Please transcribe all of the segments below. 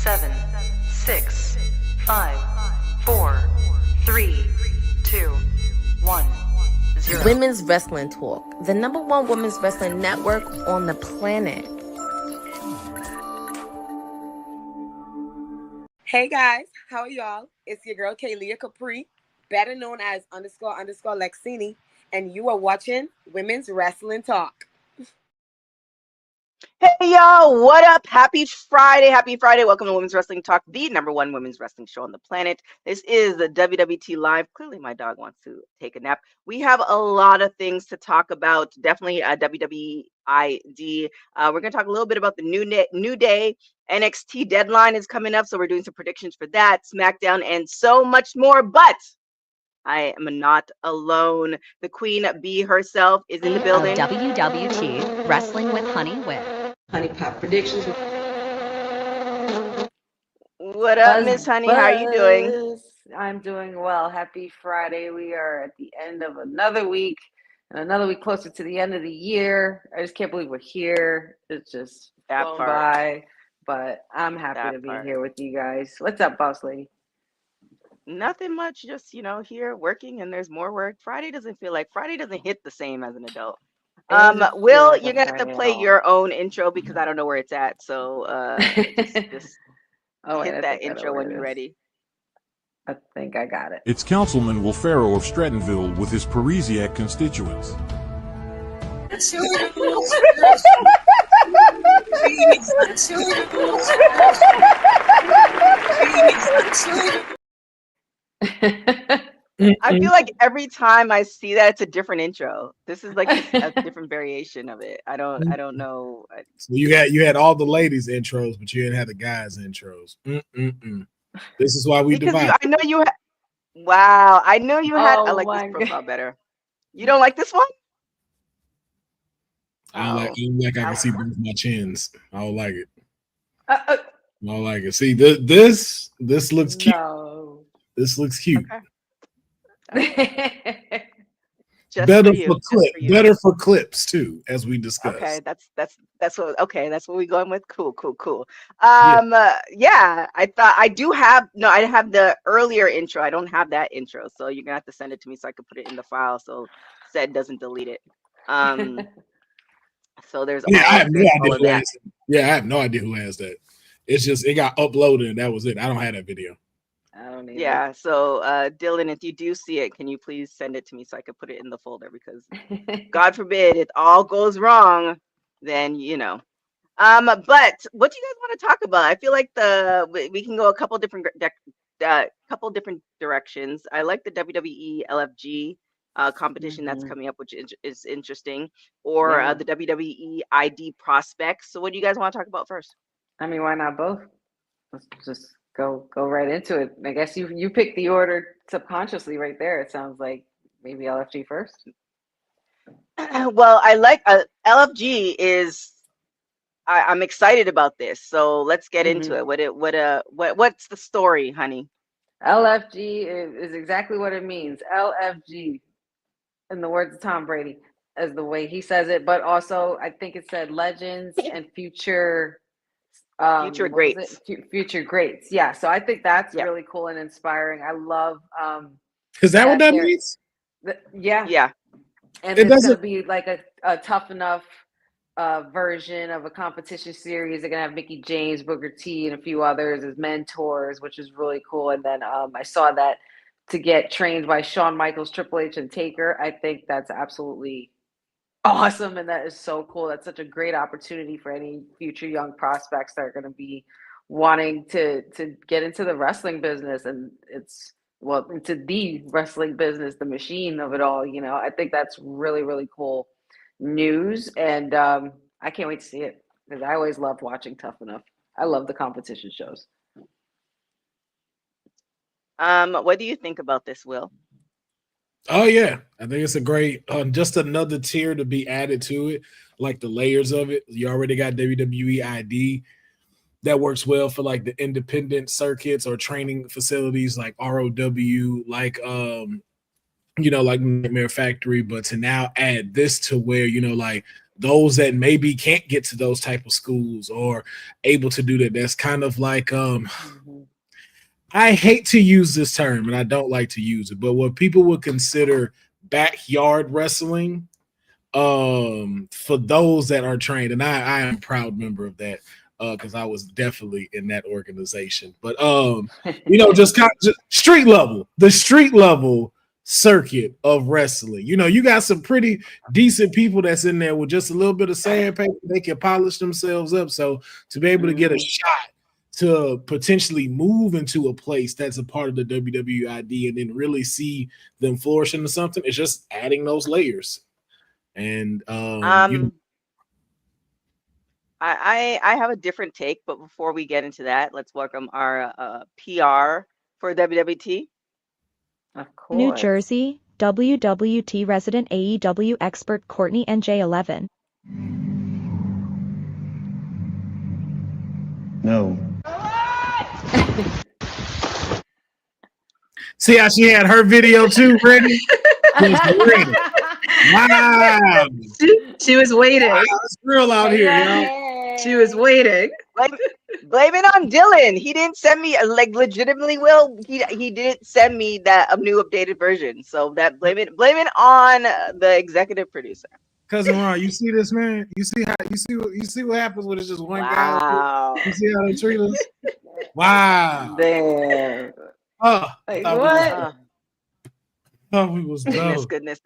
7, 6, 5, 4, 3, 2, 1, 0. Women's Wrestling Talk, the #1 women's wrestling network on the planet. Hey guys, how are y'all? It's your girl Kaylia Capri, better known as __ Lexini, and you are watching Women's Wrestling Talk. Hey y'all, what up? Happy Friday. Welcome to Women's Wrestling Talk, the #1 women's wrestling show on the planet. This is the WWT Live. Clearly my dog wants to take a nap. We have a lot of things to talk about. Definitely WWE ID. We're going to talk a little bit about the New Day. NXT deadline is coming up, so we're doing some predictions for that, SmackDown, and so much more. But I am not alone. The Queen Bee herself is in the building. WWT Wrestling with Honey with Honey Pop predictions. What up, Miss Honey? How are you doing? I'm doing well. Happy Friday. We are at the end of another week, and another week closer to the end of the year. I just can't believe we're here. It's just flown by, but I'm happy to be here with you guys. What's up, boss lady? Nothing much, just here working, and there's more work. Friday doesn't hit the same as an adult. Will, you're gonna have to play your own intro because I don't know where it's at. So just hit that intro when you're ready. I think I got it. It's Councilman Will Ferrell of Strattonville with his Parisiac constituents. I feel like every time I see that, it's a different intro. This is like a different variation of it. I don't know. So you had all the ladies intros, but you didn't have the guys intros. This is why we divide. I know you had. Wow, I know you had. I like this profile better. You don't like this one? I don't like. I can see both my chins. I don't like it. I don't like it. See, this looks cute. No. This looks cute. Okay. Better for clips too, as we discussed. Okay, that's what we going with. Cool. Yeah, I have the earlier intro. I don't have that intro, so you're gonna have to send it to me so I can put it in the file so Seth doesn't delete it. So there's I have no idea who has it. Yeah, I have no idea who has that. It's just it got uploaded and that was it. I don't have that video. I don't either. Yeah, so Dylan, if you do see it, can you please send it to me so I can put it in the folder, because God forbid it all goes wrong, then but what do you guys want to talk about? I feel like we can go a couple different directions. I like the WWE LFG competition that's coming up, which is interesting, or the WWE ID prospects. So what do you guys want to talk about first? I mean, why not both? Let's just go right into it. I guess you picked the order subconsciously right there. It sounds like maybe LFG first. Well, I like LFG is. I'm excited about this, so let's get into it. What's the story, honey? LFG is exactly what it means. LFG, in the words of Tom Brady, as the way he says it, but also I think it said legends and future greats. Future greats. Yeah. So I think that's really cool and inspiring. I love. Is that what that means? Yeah. And it's going to be like a tough enough version of a competition series. They're going to have Mickey James, Booker T, and a few others as mentors, which is really cool. And then I saw that to get trained by Shawn Michaels, Triple H, and Taker. I think that's absolutely awesome, and that is so cool. That's such a great opportunity for any future young prospects that are going to be wanting to get into the wrestling business, and into the wrestling business, the machine of it all. I think that's really, really cool news, and I can't wait to see it because I always loved watching Tough Enough. I love the competition shows. What do you think about this, Will? Oh yeah, I think it's a great, just another tier to be added to it, like the layers of it. You already got WWE ID that works well for like the independent circuits or training facilities like ROW, like like Nightmare Factory. But to now add this to where like those that maybe can't get to those type of schools or able to do that. That's kind of like I hate to use this term and I don't like to use it, but what people would consider backyard wrestling, for those that are trained, and I am a proud member of that, because I was definitely in that organization. But just kind of just the street level circuit of wrestling. You got some pretty decent people that's in there with just a little bit of sandpaper. They can polish themselves up. So to be able to get a shot to potentially move into a place that's a part of the WWE ID and then really see them flourish into something, it's just adding those layers. And I have a different take, but before we get into that, let's welcome our PR for WWT. Of course. New Jersey, WWT resident AEW expert Courtney NJ11. No. See how she had her video too ready? Wow. She was waiting. Wow, it's real out here, y'all. She was waiting. Blame it on Dylan. He didn't send me legitimately. Will he didn't send me a new updated version? So that blame it on the executive producer. Cousin Ron, you see this, man? You see what happens when it's just one guy? You see how they treat us? Wow. Damn. Oh, like, what? We was goodness.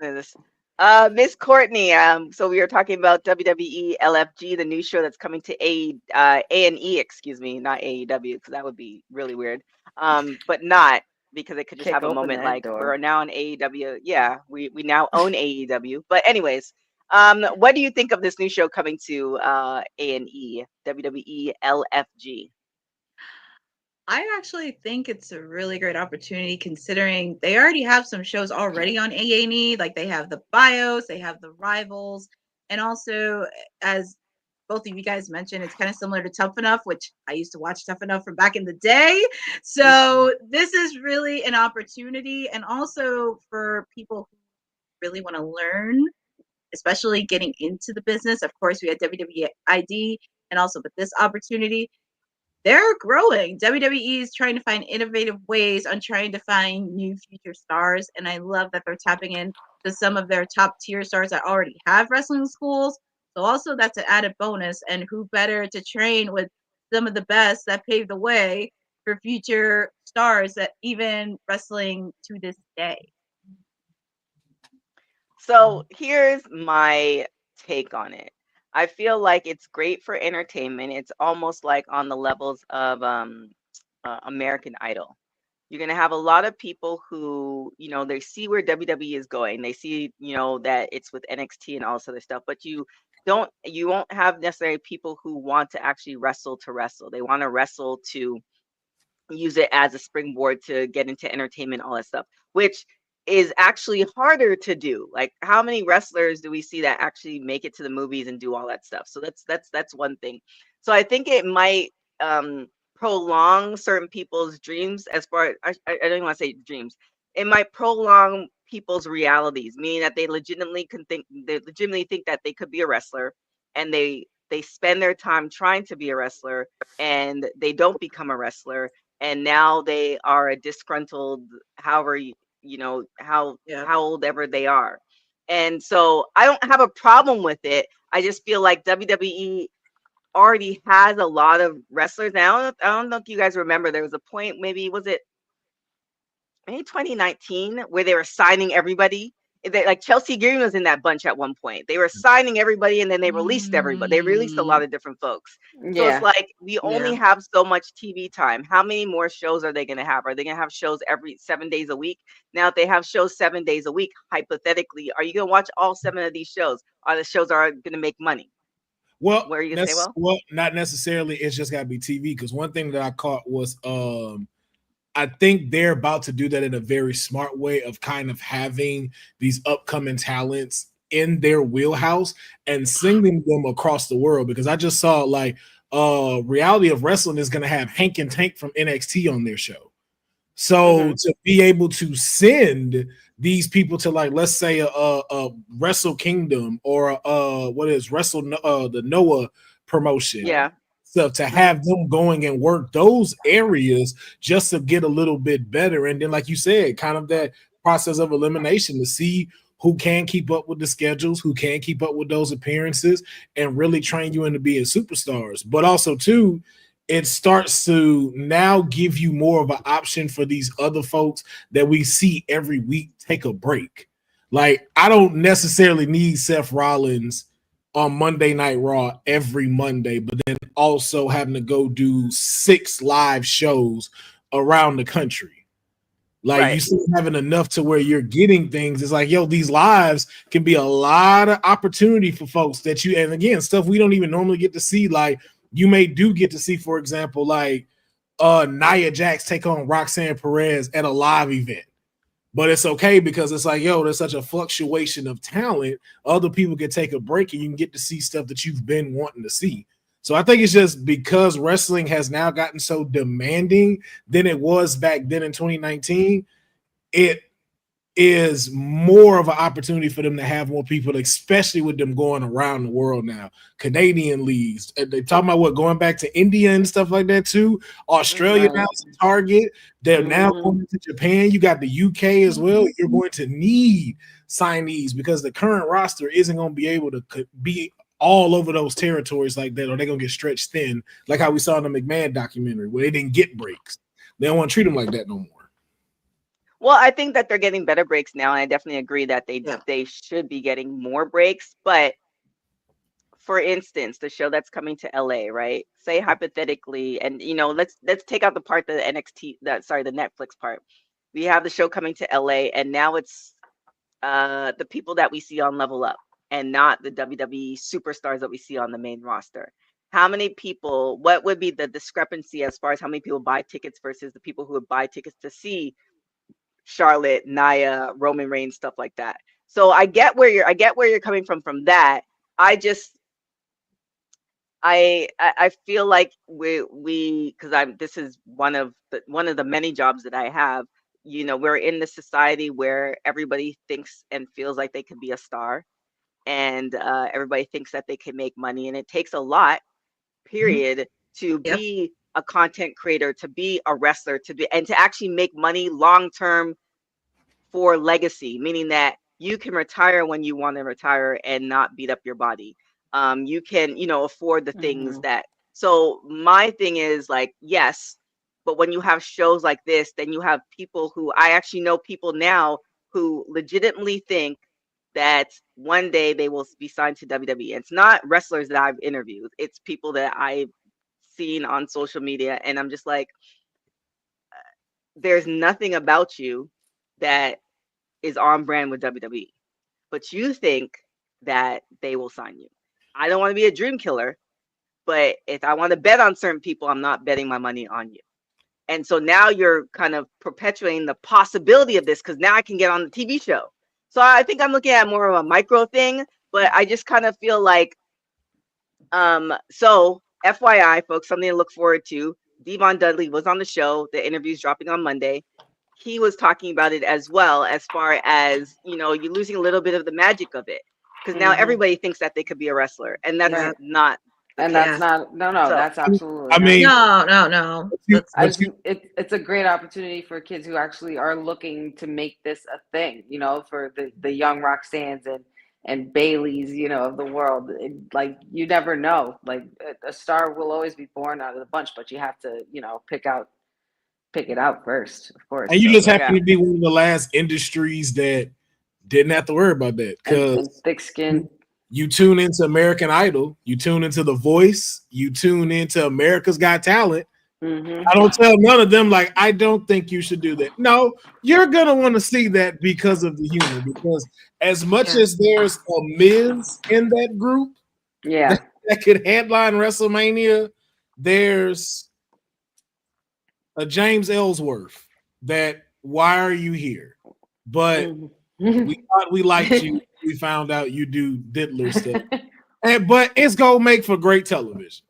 Miss Courtney, so we were talking about WWE LFG, the new show that's coming to A&E, excuse me, not AEW, because that would be really weird. But not, because it could just have a moment like we're now on AEW. Yeah, we now own AEW. But anyways, what do you think of this new show coming to A&E, WWE LFG? I actually think it's a really great opportunity, considering they already have some shows already on A&E. Like, they have the Bios, they have the Rivals, and also, as both of you guys mentioned, it's kind of similar to Tough Enough, which I used to watch Tough Enough from back in the day. So this is really an opportunity, and also for people who really want to learn, especially getting into the business. Of course, we had WWE ID, and also with this opportunity, they're growing. WWE is trying to find innovative ways on trying to find new future stars. And I love that they're tapping into some of their top tier stars that already have wrestling schools. So also that's an added bonus. And who better to train with some of the best that paved the way for future stars that even wrestling to this day. So here's my take on it. I feel like it's great for entertainment. It's almost like on the levels of American Idol. You're going to have a lot of people who, they see where WWE is going. They see, that it's with NXT and all this other stuff, but you won't have necessarily people who want to actually wrestle to wrestle. They want to wrestle to use it as a springboard to get into entertainment, all that stuff, which is actually harder to do. Like, how many wrestlers do we see that actually make it to the movies and do all that stuff? So that's one thing. So I think it might prolong certain people's dreams. As far as I don't even want to say dreams, it might prolong people's realities, meaning that they legitimately think that they could be a wrestler, and they spend their time trying to be a wrestler, and they don't become a wrestler, and now they are a disgruntled, however how old ever they are. And so I don't have a problem with it. I just feel like WWE already has a lot of wrestlers now. I don't know if you guys remember, there was a point, maybe 2019, where they were signing everybody. Like Chelsea Green was in that bunch at one point. They were signing everybody, and then they released everybody. They released a lot of different folks. So it's like, we only have so much TV time. How many more shows are they going to have? Are they going to have shows every 7 days a week? Now, if they have shows 7 days a week, hypothetically, are you going to watch all 7 of these shows? Are the shows going to make money? Well, where are you going to say, well, not necessarily. It's just got to be TV. Because one thing that I caught was, I think they're about to do that in a very smart way of kind of having these upcoming talents in their wheelhouse and sending them across the world. Because I just saw Reality of Wrestling is going to have Hank and Tank from NXT on their show. So to be able to send these people to, like, let's say a Wrestle Kingdom or the Noah promotion. Yeah. So to have them going and work those areas just to get a little bit better. And then, like you said, kind of that process of elimination to see who can keep up with the schedules, who can keep up with those appearances, and really train you into being superstars. But also, too, it starts to now give you more of an option for these other folks that we see every week take a break. Like, I don't necessarily need Seth Rollins on Monday Night Raw every Monday, but then also having to go do 6 live shows around the country. Like, you still having enough to where you're getting things. It's like, yo, these lives can be a lot of opportunity for folks that you, and again, stuff we don't even normally get to see. Like, you may do get to see, for example, like Nia Jax take on Roxanne Perez at a live event. But it's okay because it's like, yo, there's such a fluctuation of talent. Other people can take a break and you can get to see stuff that you've been wanting to see. So I think it's just because wrestling has now gotten so demanding than it was back then in 2019, it is more of an opportunity for them to have more people, especially with them going around the world now. Canadian leagues, they talking about what, going back to India and stuff like that too. Australia now is a target. They're now going to Japan. You got the UK as well. You're going to need signees because the current roster isn't going to be able to be all over those territories like that, or they're going to get stretched thin, like how we saw in the McMahon documentary where they didn't get breaks. They don't want to treat them like that no more. Well, I think that they're getting better breaks now, and I definitely agree that they should be getting more breaks. But for instance, the show that's coming to LA, right? Say hypothetically, and let's take out the part the Netflix part. We have the show coming to LA, and now it's the people that we see on Level Up, and not the WWE superstars that we see on the main roster. How many people? What would be the discrepancy as far as how many people buy tickets versus the people who would buy tickets to see Charlotte, Nia, Roman Reigns, stuff like that? So I get where you're coming from that. I feel like we because this is one of the many jobs that I have. We're in this society where everybody thinks and feels like they can be a star, and everybody thinks that they can make money, and it takes a lot, period, to be a content creator, to be a wrestler, and to actually make money long term for legacy, meaning that you can retire when you want to retire and not beat up your body. You can, afford the things that. So my thing is like, yes, but when you have shows like this, then you have people who, I actually know people now who legitimately think that one day they will be signed to WWE. It's not wrestlers that I've interviewed. It's people that I've seen on social media. And I'm just like, there's nothing about you that is on brand with WWE, but you think that they will sign you. I don't want to be a dream killer, but if I want to bet on certain people, I'm not betting my money on you. And so now you're kind of perpetuating the possibility of this because now I can get on the TV show. So I think I'm looking at more of a micro thing, but I just kind of feel like, so FYI, folks, something to look forward to. Devon Dudley was on the show. The interview's dropping on Monday. He was talking about it as well, as far as, you're losing a little bit of the magic of it. Because now everybody thinks that they could be a wrestler, and that's not. And that's not, no, So, that's absolutely. I mean, no. It's a great opportunity for kids who actually are looking to make this a thing, for the young Roxannes and Baileys, of the world. Like, you never know. Like, a star will always be born out of the bunch, but you have to, pick it out first, of course. And you just happen to be one of the last industries that didn't have to worry about that, because thick skin. You tune into American Idol, you tune into The Voice, you tune into America's Got Talent. I don't tell none of them, like, I don't think you should do that. No, you're going to want to see that because of the humor, because as much as there's a Miz in that group that could headline WrestleMania, there's a James Ellsworth that, why are you here? But we thought we liked you. We found out you do diddler stuff. But it's gonna make for great television.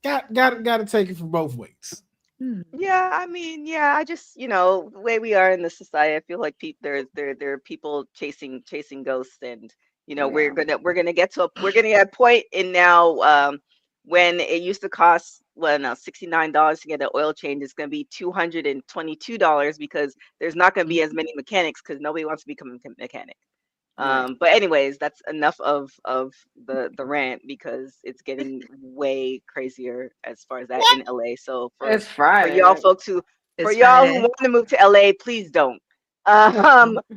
Got to take it from both ways. Yeah, I mean, yeah, I just, the way we are in the society, I feel like there are people chasing ghosts, and Yeah. we're gonna get a point in now, when it used to cost, well, no, $69 to get an oil change, it's gonna be $222 because there's not gonna be as many mechanics because nobody wants to become a mechanic. Right. But anyways, that's enough of the rant because it's getting way crazier as far as that in LA. So It's for Friday, y'all right? folks for It's y'all who Friday. want to move to LA, please don't.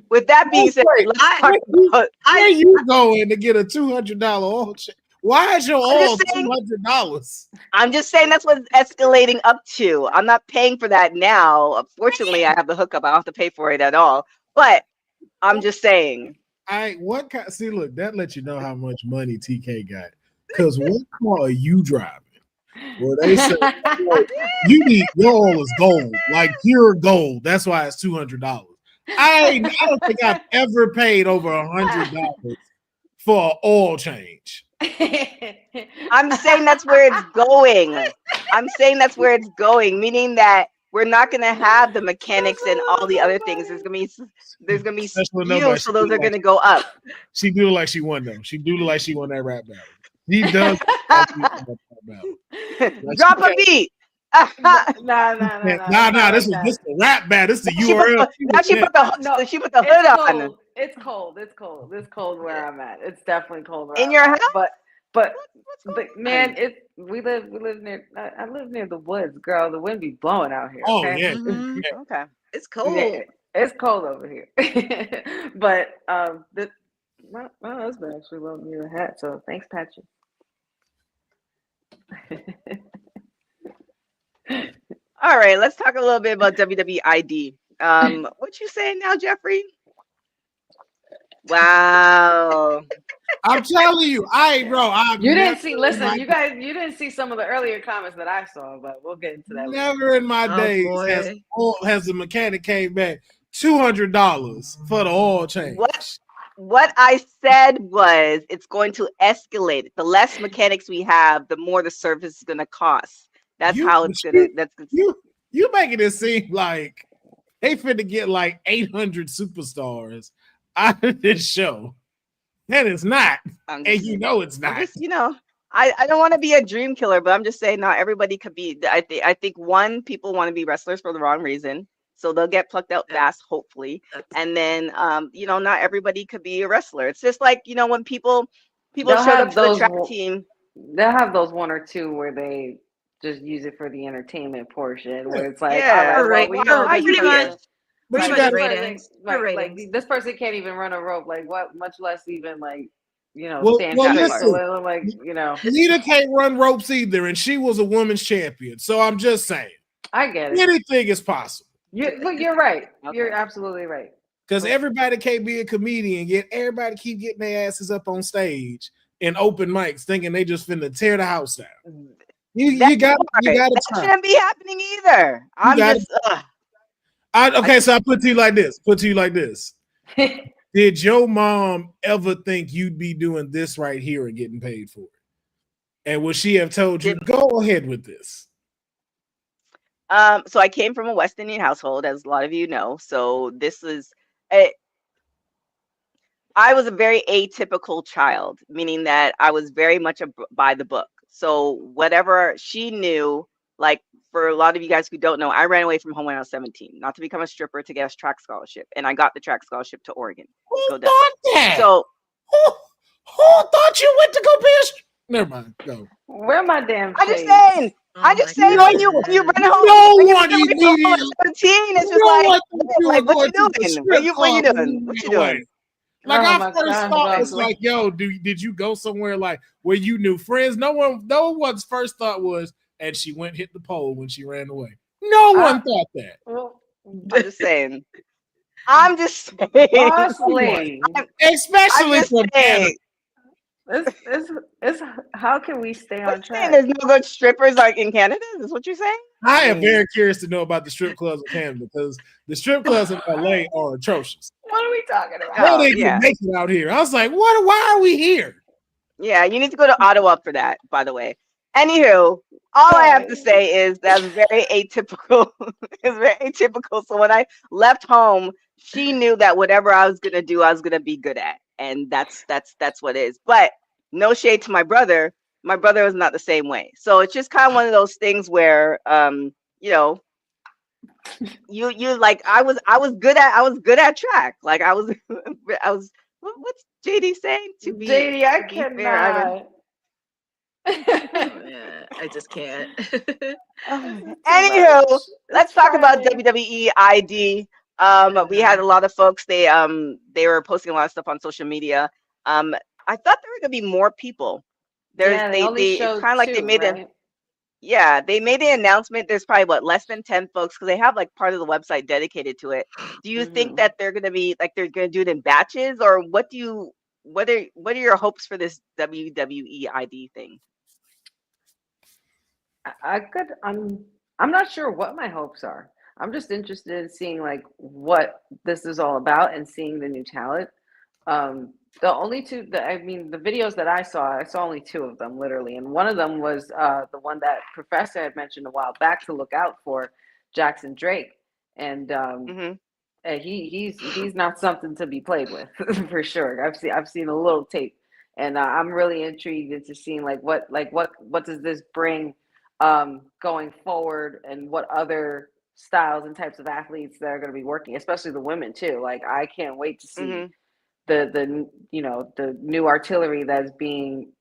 With that being said, Wait, let's I- talk about. where you going to get a $200 oil change? Why is your I'm oil just saying. $200? I'm just saying that's what it's escalating up to. I'm not paying for that now. Fortunately, I have the hookup. I don't have to pay for it at all. But I'm just saying. See, look, that lets you know how much money TK got. Because what car are you driving? Well, they say you need your oil is gold, like pure gold. That's why it's $200. I don't think I've ever paid over $100 for an oil change. I'm saying that's where it's going. I'm saying that's where it's going, meaning that we're not going to have the mechanics and all the other things. There's going to be Special nobody. so those are going to go up. She do look like she won though. She do look like she won that rap battle. He does. Drop a beat. Nah. This is the rap battle. This is the URL. She put the hood on. It's cold. It's cold where I'm at. It's definitely cold where In I'm your at. house? But man, we live near. I live near the woods, girl. The wind be blowing out here. Oh okay? yeah. Okay. It's cold. Yeah, it's cold over here. But my husband actually loaned me a hat, so thanks, Patrick. All right, let's talk a little bit about WWE ID. What you saying now, Jeffrey? Wow. I'm telling you, you didn't see. Listen, you guys, you didn't see some of the earlier comments that I saw, but we'll get into that. Never in my days has the mechanic came back $200 for the oil change. What I said was it's going to escalate. The less mechanics we have, the more the service is going to cost. That's how it's going to. You making it seem like they finna get like 800 superstars out of this show. And it's not. And it's not. I don't want to be a dream killer, but I'm just saying not everybody could be. I think people want to be wrestlers for the wrong reason. So they'll get plucked out fast, hopefully. And then, not everybody could be a wrestler. It's just like, when people showed up to the track team. They'll have those one or two where they just use it for the entertainment portion, where it's like, pretty much. Ratings. Like this person can't even run a rope. Like what? Much less even stand up. Like Lita can't run ropes either, and she was a women's champion. So I'm just saying, I get it. Anything is possible. You're right. Okay. You're absolutely right. Because everybody can't be a comedian, yet everybody keep getting their asses up on stage in open mics, thinking they just finna tear the house down. You got to. That shouldn't be happening either. So I put to you like this. Did your mom ever think you'd be doing this right here and getting paid for it? And would she have told you, go ahead with this? So I came from a West Indian household, as a lot of you know. So this is I was a very atypical child, meaning that I was very much by the book. So whatever she knew, like for a lot of you guys who don't know, I ran away from home when I was 17, not to become a stripper, to get a track scholarship. And I got the track scholarship to Oregon. Who thought that? So who thought you went to go be a stripper? Never mind. Go. Where my damn I'm just saying. I'm just saying when you run home. No one immediately. 17, it's just like what you doing? What you doing? What you doing? Like I first thought was like, yo, did you go somewhere like where you knew friends? No one's first thought was, and she went hit the pole when she ran away. No one thought that. I'm just saying. I'm just saying. Especially from Canada. It's how can we stay on track? There's no good strippers like in Canada? Is this what you're saying? I am very curious to know about the strip clubs in Canada because the strip clubs in LA are atrocious. What are we talking about? How they even make it out here? I was like, what? Why are we here? Yeah, you need to go to Ottawa for that, by the way. Anywho, all I have to say is that's very atypical. It's very atypical. So when I left home, she knew that whatever I was gonna do, I was gonna be good at, and that's what it is. But no shade to my brother. My brother was not the same way. So it's just kind of one of those things where, you know, you like I was good at track. Like I was I was. What's JD saying? JD, I to be fair, I mean, Yeah, I just can't. anywho, let's talk about WWE ID. We had a lot of folks. They were posting a lot of stuff on social media. I thought there were gonna be more people. They it's kind of like they made they made the announcement. There's probably less than 10 folks because they have like part of the website dedicated to it. Do you think that they're gonna be like they're gonna do it in batches, or what are your hopes for this WWE ID thing? I'm not sure what my hopes are. I'm just interested in seeing like what this is all about and seeing the new talent. The only two the videos that I saw only two of them literally, and one of them was the one that Professor had mentioned a while back to look out for, Jackson Drake, and he's not something to be played with for sure. I've seen a little tape, and I'm really intrigued into seeing what does this bring going forward, and what other styles and types of athletes that are going to be working, especially the women too. Like I can't wait to see the new artillery that's being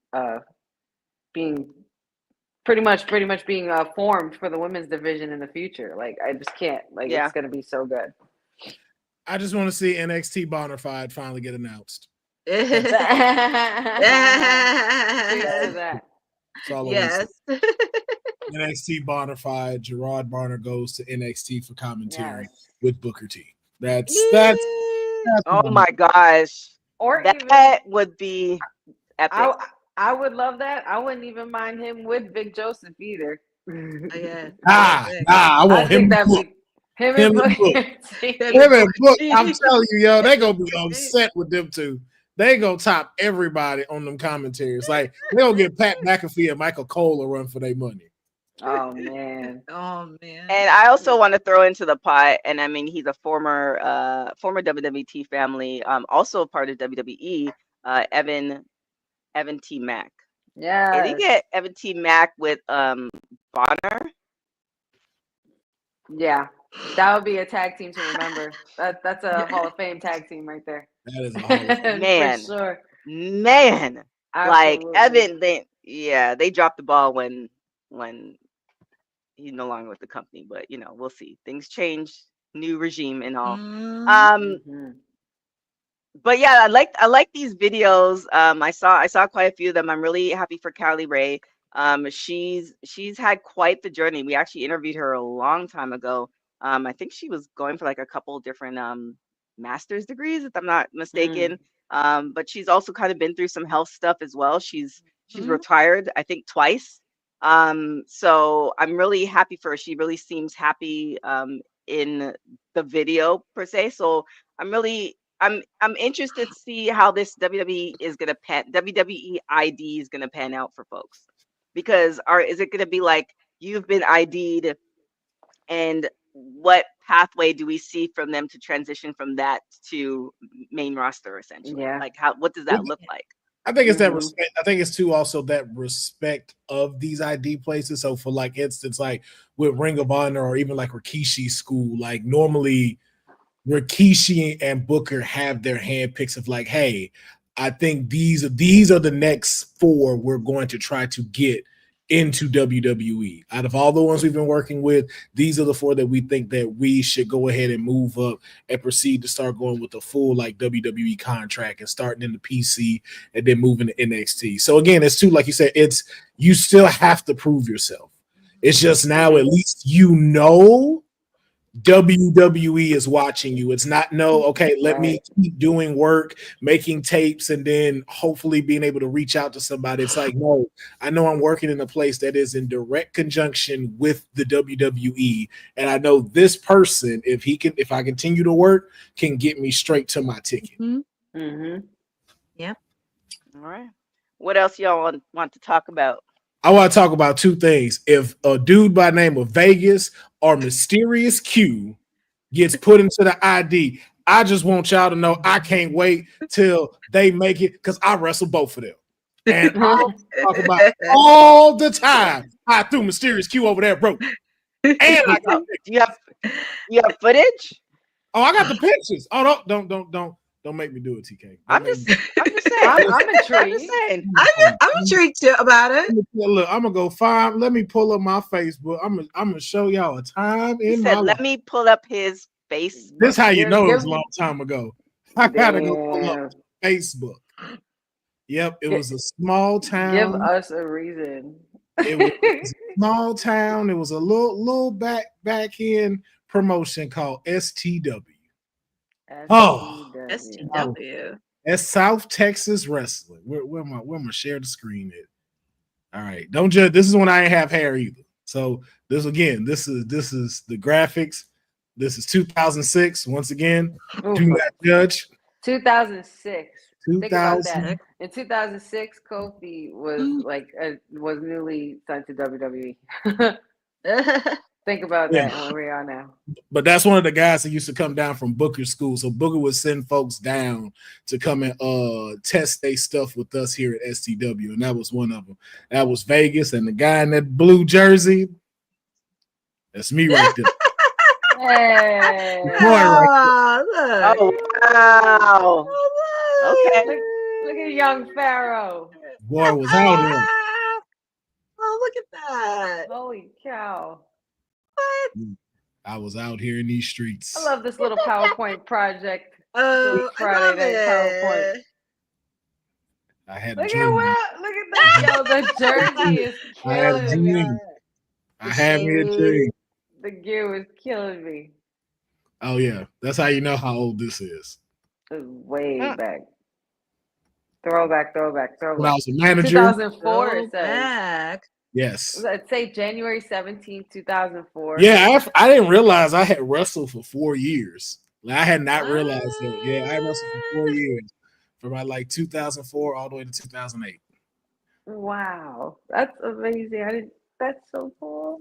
pretty much being formed for the women's division in the future. Like I just can't it's going to be so good. I just want to see NXT Bonafide finally get announced. Yes. NXT Bonafide, Gerard Barner goes to NXT for commentary with Booker T. That's oh my gosh. Or that would be epic. I would love that. I wouldn't even mind him with Big Joseph either. I want him and Book. Him and Book. I'm telling you, yo, they gonna be upset with them two. They gonna top everybody on them commentaries. Like they gonna get Pat McAfee and Michael Cole a run for their money. Oh man. And I also want to throw into the pot, and I mean he's a former WWT family, also a part of WWE, Evan T. Mack. Yeah. Did he get Evan T. Mack with Bonner? Yeah. That would be a tag team to remember. That's a Hall of Fame tag team right there. That is a Hall of Fame. Man. For sure. Man. Absolutely. Like Evan, they dropped the ball when he's no longer with the company, but we'll see. Things change, new regime and all. But yeah, I like these videos. I saw quite a few of them. I'm really happy for Callie Ray. She's had quite the journey. We actually interviewed her a long time ago. I think she was going for like a couple different master's degrees, if I'm not mistaken. But she's also kind of been through some health stuff as well. She's retired, I think, twice. So I'm really happy for her. She really seems happy in the video per se. So I'm interested to see how this WWE ID is gonna pan out for folks, because is it gonna be like you've been ID'd, and what pathway do we see from them to transition from that to main roster essentially? Yeah. Like what does that look like? I think it's that respect. I think it's too also that respect of these ID places. So for like instance, like with Ring of Honor or even like Rikishi's school, like normally Rikishi and Booker have their handpicks of like, hey, I think these are the next 4 we're going to try to get into WWE. Out of all the ones we've been working with, these are the 4 that we think that we should go ahead and move up and proceed to start going with the full like WWE contract and starting in the PC and then moving to NXT. So again, it's too, like you said, you still have to prove yourself. It's just now at least WWE is watching you. It's not let me keep doing work, making tapes, and then hopefully being able to reach out to somebody. It's like, no, I know I'm working in a place that is in direct conjunction with the WWE, and I know this person, if I continue to work, can get me straight to my ticket. Yep. All right. What else y'all want to talk about? I want to talk about two things. If a dude by the name of Vegas or Mysterious Q gets put into the ID, I just want y'all to know I can't wait till they make it because I wrestle both of them. And I'll talk about all the time. I threw Mysterious Q over there, bro. And I got you have footage? Oh, I got the pictures. Oh, don't make me do it, TK. I'm just saying. I'm intrigued. I'm just saying. I'm intrigued too about it. Look, I'm gonna go find. Let me pull up my Facebook. I'm gonna show y'all a time He in said, my "Let life. me pull up his face." This how you know it was a long time ago. I gotta go pull Damn. up Facebook. Yep, it was a small town. Give us a reason. It was a small town. It was a little back end promotion called STW. Oh, STW. That's South Texas Wrestling. Where am I share the screen at? All right, don't judge. This is when I ain't have hair either. So this is the graphics. This is 2006. Once again, do not judge. 2006. Think about that. 2000. In 2006, Kofi was was newly signed to WWE. Think about that where we are now. But that's one of the guys that used to come down from Booker School. So Booker would send folks down to come and test their stuff with us here at STW, and that was one of them. That was Vegas, and the guy in that blue jersey, that's me right there. Hey. Boy, right there. Oh wow! Okay, look at young Pharaoh. Boy was out here. Oh, look at that! Holy cow! What? I was out here in these streets. I love this little PowerPoint project. Oh, Friday night PowerPoint. I had look at that! Yo, the jersey is killing me. I had me a dream. The gear was killing me. Oh yeah, that's how you know how old this is. It was way back. Throwback. When I was a manager. 2004, it says. Yes. I'd say January 17th, 2004. Yeah, I didn't realize I had wrestled for 4 years. Like, I had not realized that. Yeah, I wrestled for 4 years. From about 2004 all the way to 2008. Wow. That's amazing. That's so cool.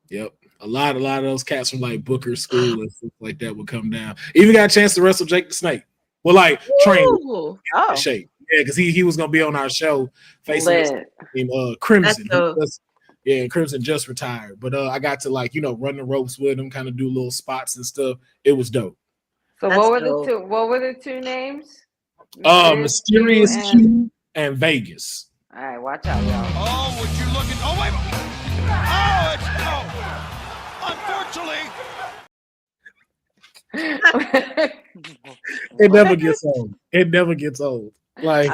Yep. A lot of those cats from Booker School and stuff like that would come down. Even got a chance to wrestle Jake the Snake. Well, train shape. Yeah, because he was gonna be on our show facing Crimson. Crimson just retired. But I got to run the ropes with him, kind of do little spots and stuff. It was dope. So what were the two names? Mysterious Q and Vegas. All right, watch out, y'all. Oh, would you look at? Oh, wait. Unfortunately. It never gets old. It never gets old. I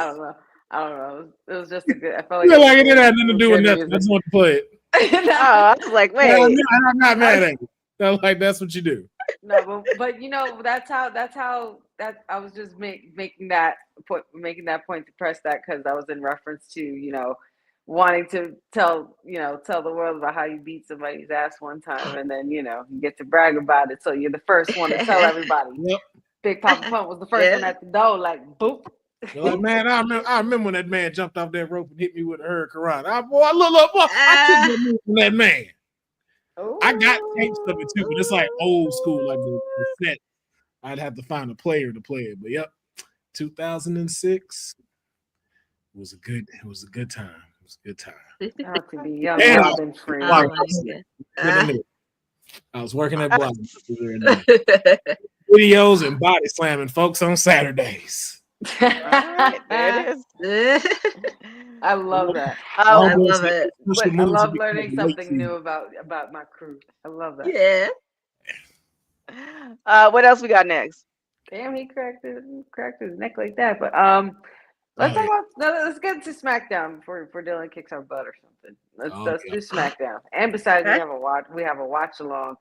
don't know. It was just a good. I felt like it had nothing to do with nothing. I just want to play it. I was like, wait. I'm not mad at you. That's what you do. No, but that's how I was just making that point to press that because I was in reference to wanting to tell the world about how you beat somebody's ass one time and then you get to brag about it, so you're the first one to tell everybody. Yep. Big Papa Pump was the first one at the door, boop. Man, I remember when that man jumped off that rope and hit me with a hurricane. I couldn't move from that man. Ooh. I got tapes of it too, but it's old school, the set. I'd have to find a player to play it. But yep, 2006 was a good time. It was a good time. To be young and free. I was working at Block. Videos and body slamming folks on Saturdays. Right, there it is. I love that. I love it. I love learning something new about my crew. I love that. Yeah. What else we got next? Damn, he cracked his neck like that. But let's get to SmackDown before Dylan kicks our butt or something. Let's do SmackDown. And besides, we have a watch along.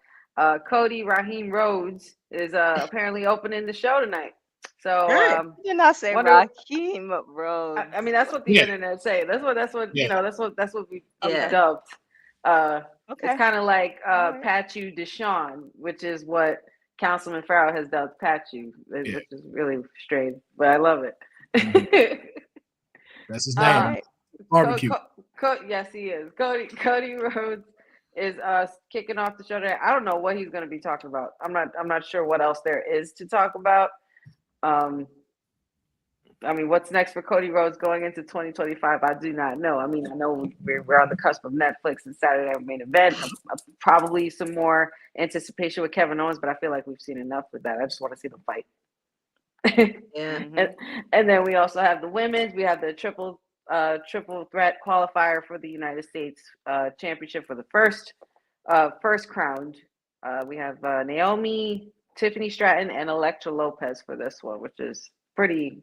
Cody Raheem Rhodes is apparently opening the show tonight. So you're not saying Raheem Rhodes. I mean, that's what the internet say. That's what we dubbed. It's kind of like Pachu Deshaun, which is what Councilman Farrell has dubbed Pachu, which is really strange, but I love it. That's his name. Barbecue. Yes, he is. Cody Rhodes is kicking off the show today. I don't know what he's going to be talking about. I'm not sure what else there is to talk about. I mean, what's next for Cody Rhodes going into 2025? I do not know. I mean, I know we're on the cusp of Netflix and Saturday Night Main Event. Probably some more anticipation with Kevin Owens, but I feel like we've seen enough with that. I just want to see them fight. Yeah. And then we also have the women's. We have the triple threat qualifier for the United States Championship for the first crowned. We have Naomi, Tiffany Stratton, and Elektra Lopez for this one, which is pretty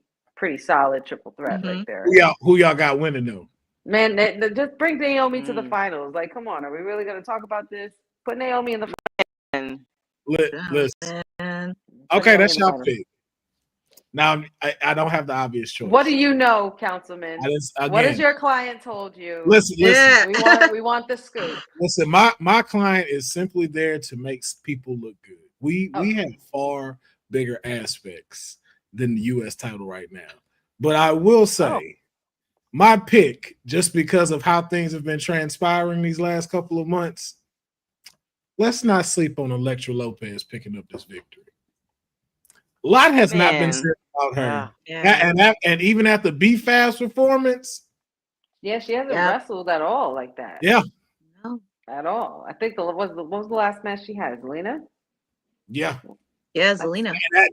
solid triple threat right there. Who y'all got winning though? Man, just bring Naomi to the finals. Like, come on, are we really going to talk about this? Put Naomi in the finals. Listen. Okay, that's your pick. Now, I don't have the obvious choice. What do you know, Councilman? What has your client told you? Listen. We want the scoop. Listen, my client is simply there to make people look good. We have far bigger aspects than the U.S. title right now. But I will say, my pick, just because of how things have been transpiring these last couple of months, let's not sleep on Elektra Lopez picking up this victory. A lot has not been said about her. Yeah. And even at the B-Fast performance. Yeah, she hasn't wrestled at all like that. Yeah. No. At all. I think what was the last match she had? Zelina? Yeah. Yeah, Zelina. That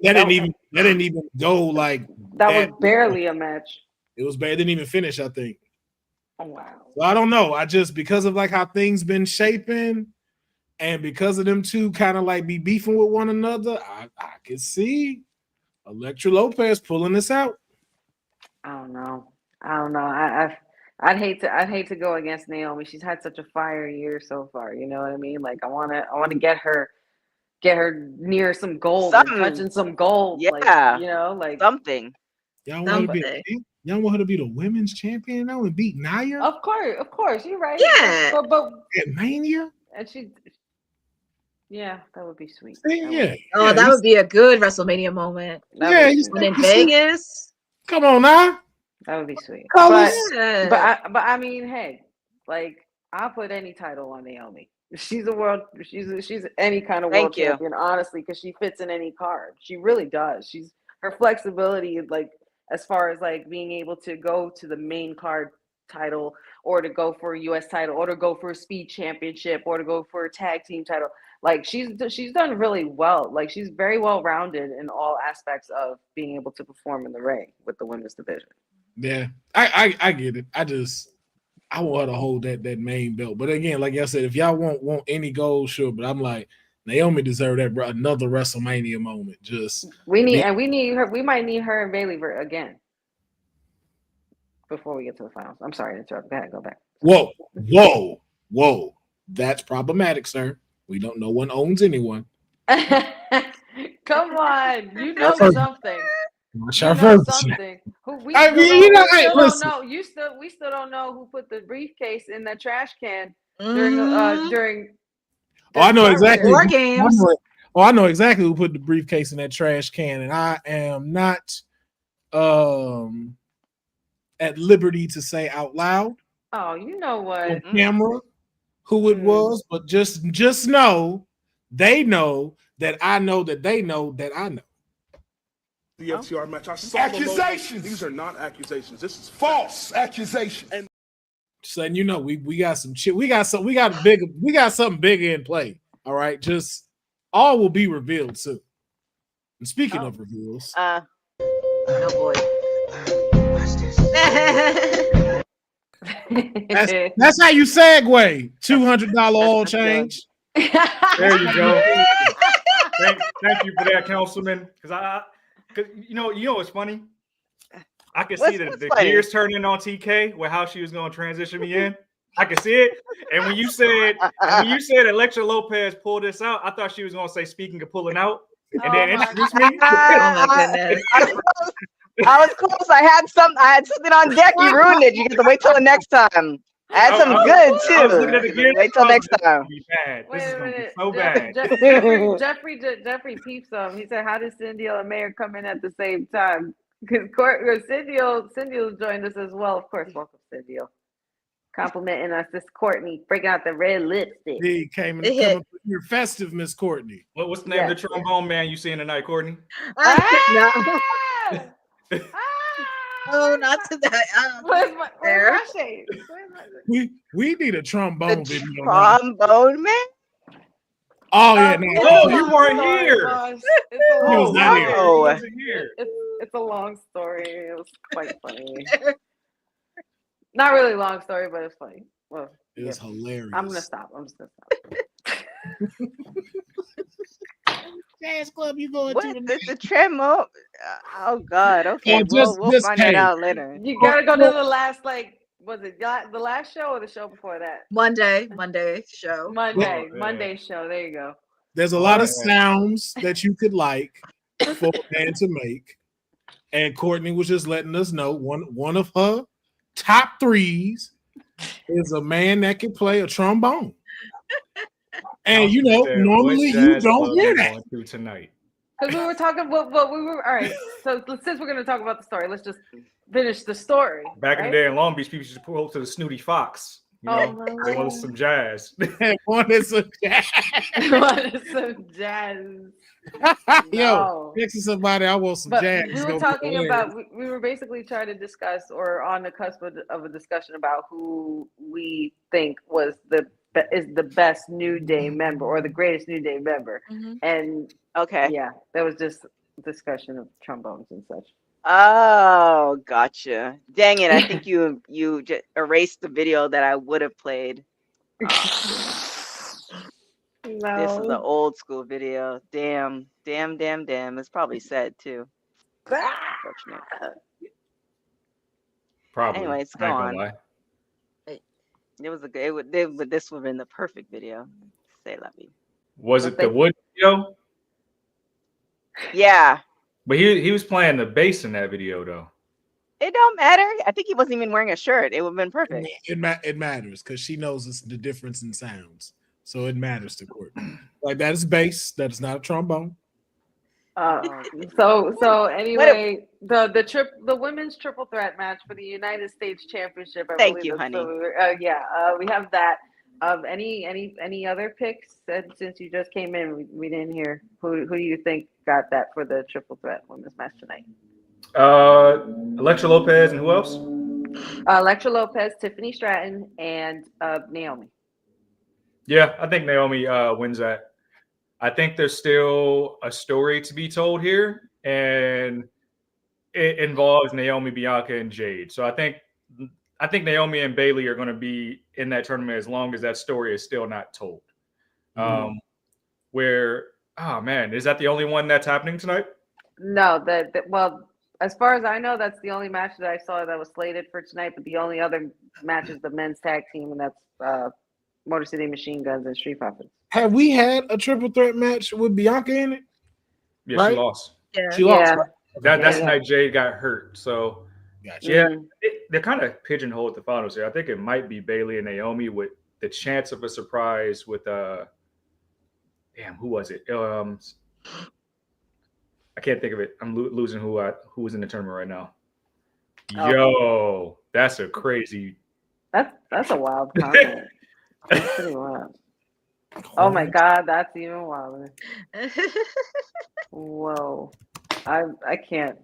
didn't even go like that was barely a match. It was bad. It didn't even finish, I think. Oh wow. So I don't know. I just because of like how things been shaping and because of them two kind of like be beefing with one another, I could see Elektra Lopez pulling this out. I don't know. I'd hate to go against Naomi. She's had such a fire year so far. You know what I mean? Like I want to get her near some gold, touching some gold. Yeah, like, you know, like something. Y'all want her to be the women's champion now and beat Nia? Of course, you're right. Yeah, but at Mania, and that would be sweet. That would be a good WrestleMania moment. When in Vegas. Come on now. That would be sweet. But I mean, hey, like I'll put any title on Naomi. She's any kind of world champion, honestly, because she fits in any card. She really does. Her flexibility, like as far as like being able to go to the main card title, or to go for a U.S. title, or to go for a speed championship, or to go for a tag team title. Like she's done really well. Like she's very well rounded in all aspects of being able to perform in the ring with the women's division. Yeah, I get it. I want her to hold that main belt. But again, like I said, if y'all want any gold, sure. But I'm like, Naomi deserved that another WrestleMania moment. We need her. We might need her and Bayley again before we get to the finals. I'm sorry to interrupt. Go ahead, go back. Whoa. That's problematic, sir. We don't. No one owns anyone. Come on, you know something. We still don't know who put the briefcase in that trash can during. I know exactly. War games. I know exactly who put the briefcase in that trash can, and I am not at liberty to say out loud. Oh, you know what? On camera, who it was, but just know they know that I know that they know that I know. The FTR match. I saw accusations. These are not accusations. This is false accusations. And just letting you know, we got some shit. We got something bigger in play. All right, just all will be revealed soon. And speaking of reveals, oh boy, that's how you segue. $200 oil change. There you go. Thank you for that, Councilman. Because you know what's funny? I can see the gears turning on TK with how she was going to transition me in. I can see it. And when you said Elektra Lopez pulled this out, I thought she was going to say speaking of pulling out and then introduce me. Oh my goodness. I was close. I had something on deck. You ruined it. You get to wait till the next time. I had some good too. Wait till next time. Wait a minute. So bad. Jeffrey peeps some. He said, "How did Cindy and Mayor come in at the same time?" Because Cindy joined us as well. Of course, welcome, Cindy. complimenting us. This Courtney breaking out the red lipstick. He came and coming you're festive, Miss Courtney. What's the name of the trombone man you seeing tonight, Courtney? No. Oh, not to that. Where's my shade? We need a trombone video. Trombone man? Oh yeah, no. Oh, you weren't here. It's a long story. It was quite funny. Not really a long story, but it's funny. Well, it's hilarious. I'm just gonna stop. Jazz club, you going what? to the tremo? Oh God. Okay, we'll find that out later. You gotta go to the last, was it the last show or the show before that? Monday show. Monday show. There you go. There's a lot of sounds that you could like for a man to make, and Courtney was just letting us know one of her top threes is a man that can play a trombone. And normally you don't hear that tonight. Because we were talking, but we were all right. So since we're going to talk about the story, let's just finish the story. Back in the day in Long Beach, people used to pull up to the Snooty Fox. They wanted some jazz. wanted some jazz. Yo, next to somebody, I want some jazz. We were talking about. We were basically trying to discuss, or on the cusp of a discussion about who we think is the best New Day member or the greatest New Day member. Mm-hmm. And there was just discussion of trombones and such. Oh, gotcha. Dang it! I think you just erased the video that I would have played. No. This is an old school video. Damn. It's probably sad too. Unfortunate. Probably. Anyways, go on. It was this would have been the perfect video. Say la vie. Was it the wood video? Yeah. But he was playing the bass in that video though. It don't matter. I think he wasn't even wearing a shirt. It would have been perfect. It matters because she knows the difference in sounds. So it matters to Courtney. Like that is bass. That is not a trombone. So anyway, the women's triple threat match for the United States Championship. Thank you, honey. We have that. Any other picks? Since you just came in, we didn't hear. Who do you think got that for the triple threat women's match tonight? Elektra Lopez and who else? Elektra Lopez, Tiffany Stratton, and Naomi. Yeah, I think Naomi wins that. I think there's still a story to be told here, and it involves Naomi, Bianca, and Jade. So I think Naomi and Bayley are going to be in that tournament as long as that story is still not told. Is that the only one that's happening tonight? No, well, as far as I know, that's the only match that I saw that was slated for tonight. But the only other match is the men's tag team, and that's Motor City Machine Guns and Street Profits. Have we had a triple threat match with Bianca in it? Yeah, right? She lost. Yeah. She lost. Right? That's the night Jade got hurt. So, gotcha. Yeah, they're kind of pigeonholed the finals here. I think it might be Bayley and Naomi with the chance of a surprise with who was it? I can't think of it. I'm losing who was in the tournament right now. Yo, that's a crazy. That's a wild comment. That's pretty wild. Oh my God, that's even wilder. Whoa, I can't.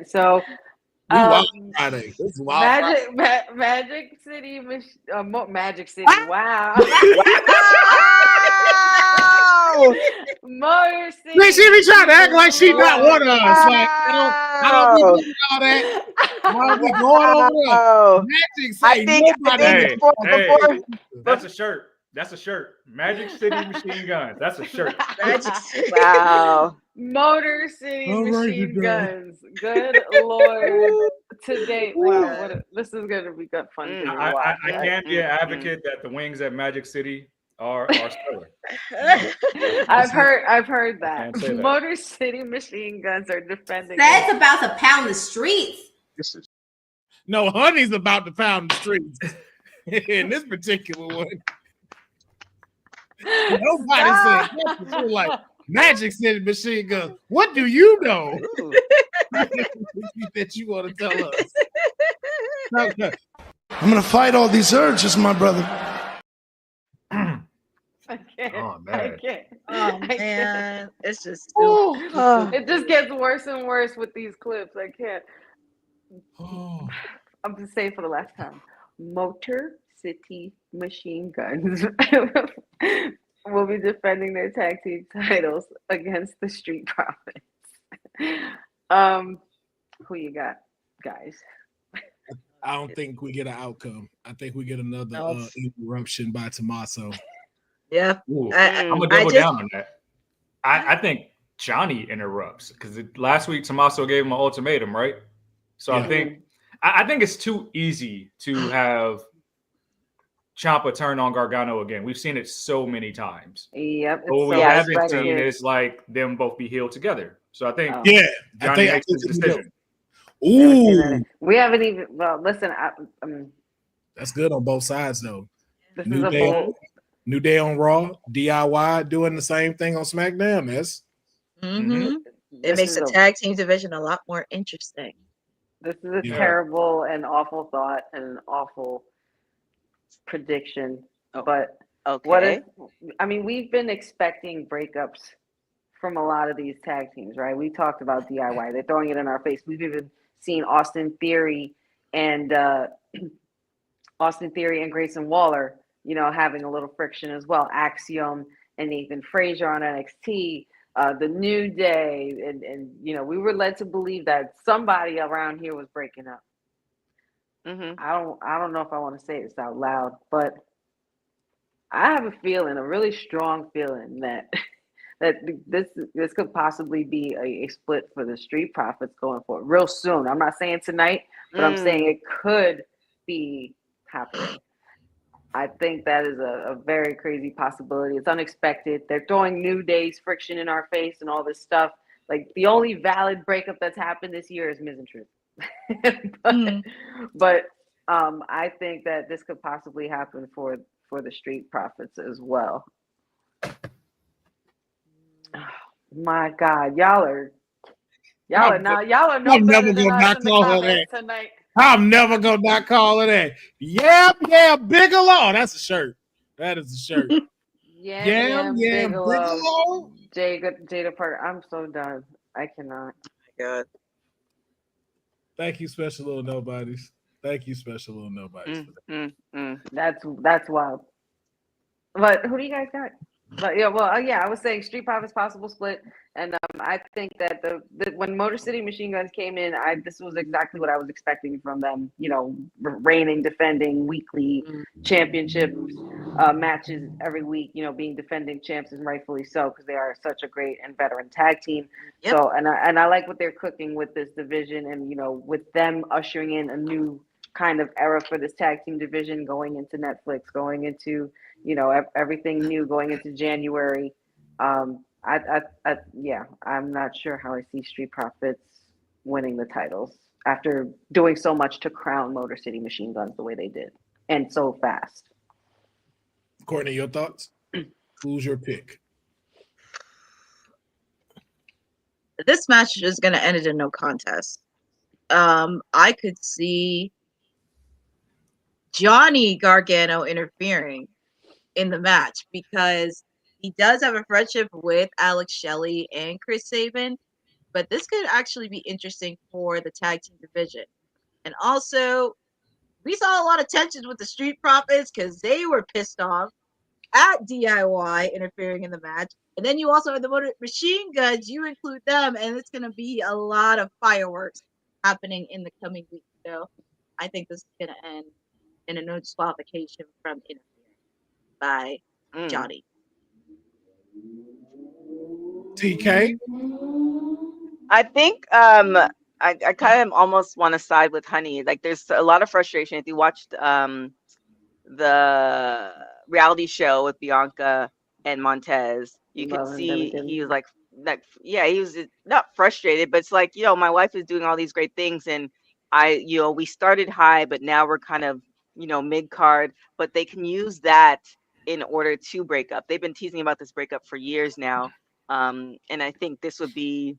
So Friday. This is wild. Magic City, Magic City. Wow. Motor City. Man, she be trying to act like she not one of us. Like I don't be doing all that. Why we going over there? Magic City. Hey, that's a shirt. That's a shirt. Magic City Machine Guns. That's a shirt. Wow. Motor City Machine Guns. Good Lord. Today, wow, this is going to be good fun. I can't be an advocate that the wings at Magic City are stellar. I've heard that. Motor City Machine Guns are defending. That's about to pound the streets. No, Honey's about to pound the streets in this particular one. Nobody said nothing. Like Magic City Machine Guns. What do you know that you want to tell us? I'm gonna fight all these urges, my brother. I can't. Oh man. I can't. Oh I man, it's just it just gets worse and worse with these clips. I can't. I'm just saying for the last time. Motor City Machine Guns will be defending their tag team titles against the Street Profits. Who you got, guys? I don't think we get an outcome. I think we get another interruption by Tommaso. Yeah. I'm gonna double down on that. I think Johnny interrupts because last week Tommaso gave him an ultimatum, right? So I think it's too easy to have Ciampa turn on Gargano again. We've seen it so many times. Yep. But what we haven't seen is like them both be healed together. So I think Johnny makes his decision. Ooh, we haven't even. Well, listen, that's good on both sides though. This New Day on Raw, DIY doing the same thing on SmackDown. It makes the tag team division a lot more interesting. This is a terrible and awful thought and an awful prediction. But what if? I mean, we've been expecting breakups from a lot of these tag teams, right? We talked about DIY. They're throwing it in our face. We've even seen Austin Theory and Grayson Waller, having a little friction as well. Axiom and Nathan Frazier on NXT, the New Day, and we were led to believe that somebody around here was breaking up. I don't know if I want to say this out loud, but I have a feeling, a really strong feeling that this could possibly be a split for the Street Profits going forward real soon. I'm not saying tonight, but I'm saying it could be happening. I think that is a very crazy possibility. It's unexpected. They're throwing New Day's friction in our face and all this stuff. Like the only valid breakup that's happened this year is Miz and Truth. but I think that this could possibly happen for the Street Profits as well. Oh, my God, y'all are no better than us in the comments tonight. I'm never gonna not call it that. Yeah, Bigelow. That's a shirt. That is a shirt. Bigelow. Jada Parker. I'm so done. I cannot. Oh my God. Thank you, special little nobodies. Thank you, special little nobodies. That's wild. But who do you guys got? But I was saying Street Profits possible split, and I think that when Motor City Machine Guns came in, this was exactly what I was expecting from them. Reigning, defending weekly championship matches every week. Being defending champs, and rightfully so, because they are such a great and veteran tag team. Yep. So and I like what they're cooking with this division, and with them ushering in a new kind of era for this tag team division, going into Netflix, going into everything new going into January. I'm not sure how I see Street Profits winning the titles after doing so much to crown Motor City Machine Guns the way they did and so fast. Courtney, your thoughts? Who's your pick? This match is going to end in no contest. I could see Johnny Gargano interfering in the match because he does have a friendship with Alex Shelley and Chris Sabin, but this could actually be interesting for the tag team division. And also, we saw a lot of tensions with the Street Profits because they were pissed off at DIY interfering in the match. And then you also have the Motor Machine Guns, you include them, and it's going to be a lot of fireworks happening in the coming weeks. So I think this is going to end in a no disqualification from interference by Johnny. TK? I think I kind of almost want to side with Honey. Like there's a lot of frustration. If you watched the reality show with Bianca and Montez, you could see he was like he was not frustrated, but it's like, my wife is doing all these great things and we started high, but now we're kind of, mid card, but they can use that in order to break up. They've been teasing about this breakup for years now. And I think this would be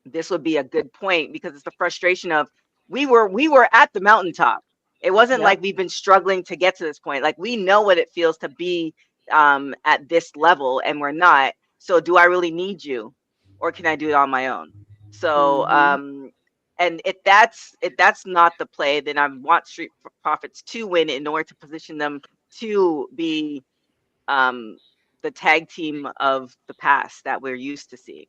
a good point because it's the frustration of we were at the mountaintop It wasn't like we've been struggling to get to this point. Like, we know what it feels to be at this level, and we're not. So do I really need you, or can I do it on my own? So and if that's not the play, then I want Street Profits to win in order to position them to be the tag team of the past that we're used to seeing.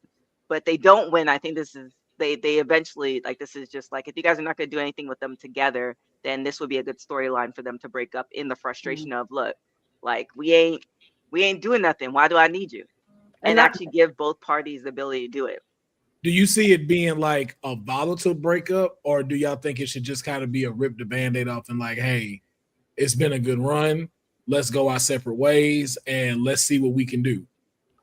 But they don't win. I think this is they eventually, like, this is just like, if you guys are not going to do anything with them together, then this would be a good storyline for them to break up in the frustration of, look, like, we ain't doing nothing. Why do I need you? And actually give both parties the ability to do it. Do you see it being like a volatile breakup, or do y'all think it should just kind of be a rip the Band-Aid off and like, hey, it's been a good run. Let's go our separate ways and let's see what we can do?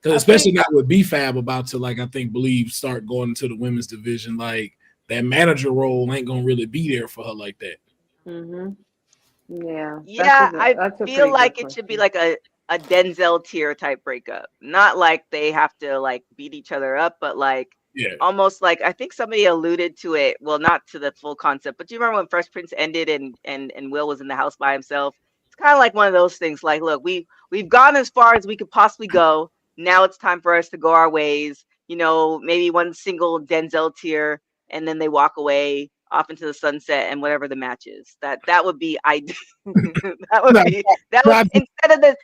Because especially now with B-Fab about to, like, I think, start going into the women's division, like, that manager role ain't gonna really be there for her like that. Yeah. I feel like it should be like a Denzel tier type breakup. Not like they have to, like, beat each other up, but like, almost like, I think somebody alluded to it. Well, not to the full concept, but do you remember when Fresh Prince ended and Will was in the house by himself? It's kind of like one of those things. Like, look, we've gone as far as we could possibly go. Now it's time for us to go our ways. You know, maybe one single Denzel tier, and then they walk away off into the sunset and whatever the match is. That would be ideal. that would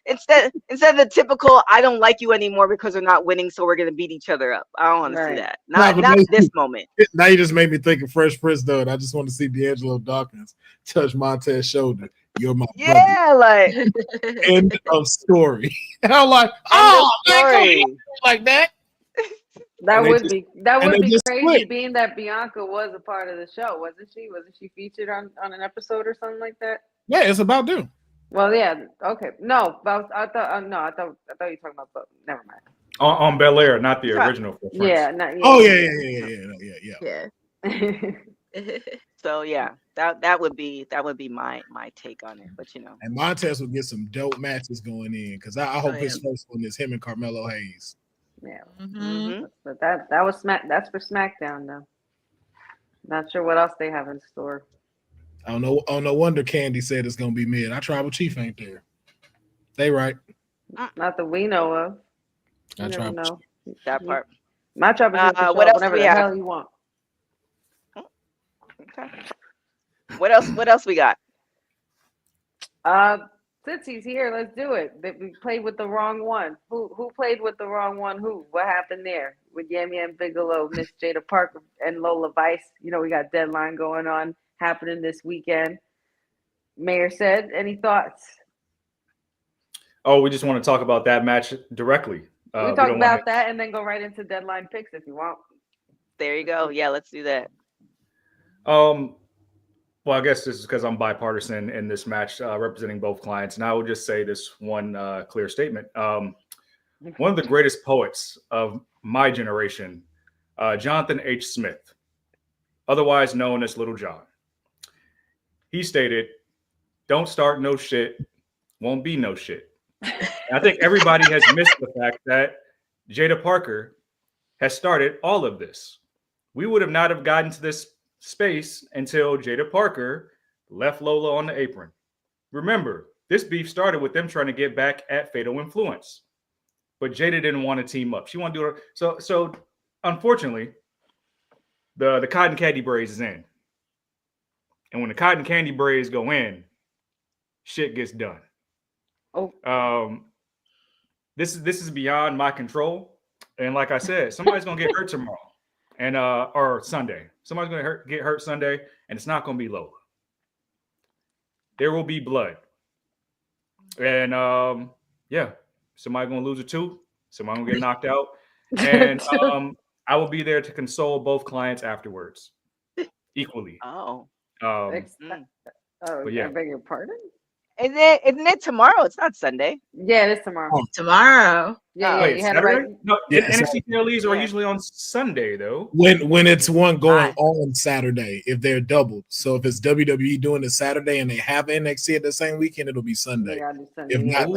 instead of the typical, I don't like you anymore because we're not winning, so we're gonna beat each other up. I don't want to see that. Not this moment. Now you just made me think of Fresh Prince, though, and I just want to see D'Angelo Dawkins touch Montez's shoulder. You're my brother. Like, end of story. And I'm like, oh, like that. That would be crazy, split. being that Bianca was a part of the show, wasn't she? Wasn't she featured on an episode or something like that? Yeah, it's about them. Well, yeah, okay. No, but I thought you were talking about, but never mind. On Bel Air, not the original. Yeah, not yet. Oh yeah. So yeah, that would be my take on it. But you know, and Montez will get some dope matches going in, because I hope his first one is him and Carmelo Hayes. Yeah, but that's for SmackDown though. Not sure what else they have in store. I don't know. Oh, no wonder Candy said it's gonna be mid. Our Tribal Chief ain't there. They right. Not that we know of. I never know that part. My Tribal Chief. What else whatever we the have? hell you want. Okay. What else we got? Since he's here, let's do it. That we played with the wrong one. Who played with the wrong one? Who? What happened there with Yam Yam Bigelow, Miss Jada Parker, and Lola Vice? You know, we got Deadline going on happening this weekend. Mayor said, any thoughts? Oh, we just want to talk about that match directly. We talk about that and then go right into Deadline picks if you want. There you go. Yeah, let's do that. Well, I guess this is because I'm bipartisan in this match, representing both clients. And I will just say this one clear statement. One of the greatest poets of my generation, Jonathan H. Smith, otherwise known as Little John. He stated, "Don't start no shit, won't be no shit." And I think everybody has missed the fact that Jada Parker has started all of this. We would have not have gotten to this space until Jada Parker left Lola on the apron. Remember, this beef started with them trying to get back at Fatal Influence, but Jada didn't want to team up. She wanted to do it. So unfortunately, the cotton candy braids is in, and when the cotton candy braids go in, shit gets done. This is beyond my control, and like I said, somebody's gonna get hurt tomorrow. And or Sunday. Somebody's going to get hurt Sunday, and it's not going to be Lola. There will be blood. And yeah, somebody's going to lose a tooth. Somebody's going to get knocked out. And I will be there to console both clients afterwards equally. But yeah. I beg your pardon? Isn't it tomorrow? It's not Sunday. Yeah, it is tomorrow. Tomorrow. Yeah, wait, you had it right. No, NXT PLEs are usually on Sunday though. When it's one going on Saturday, if they're doubled. So if it's WWE doing it Saturday and they have NXT at the same weekend, it'll be Sunday. Yeah, If not,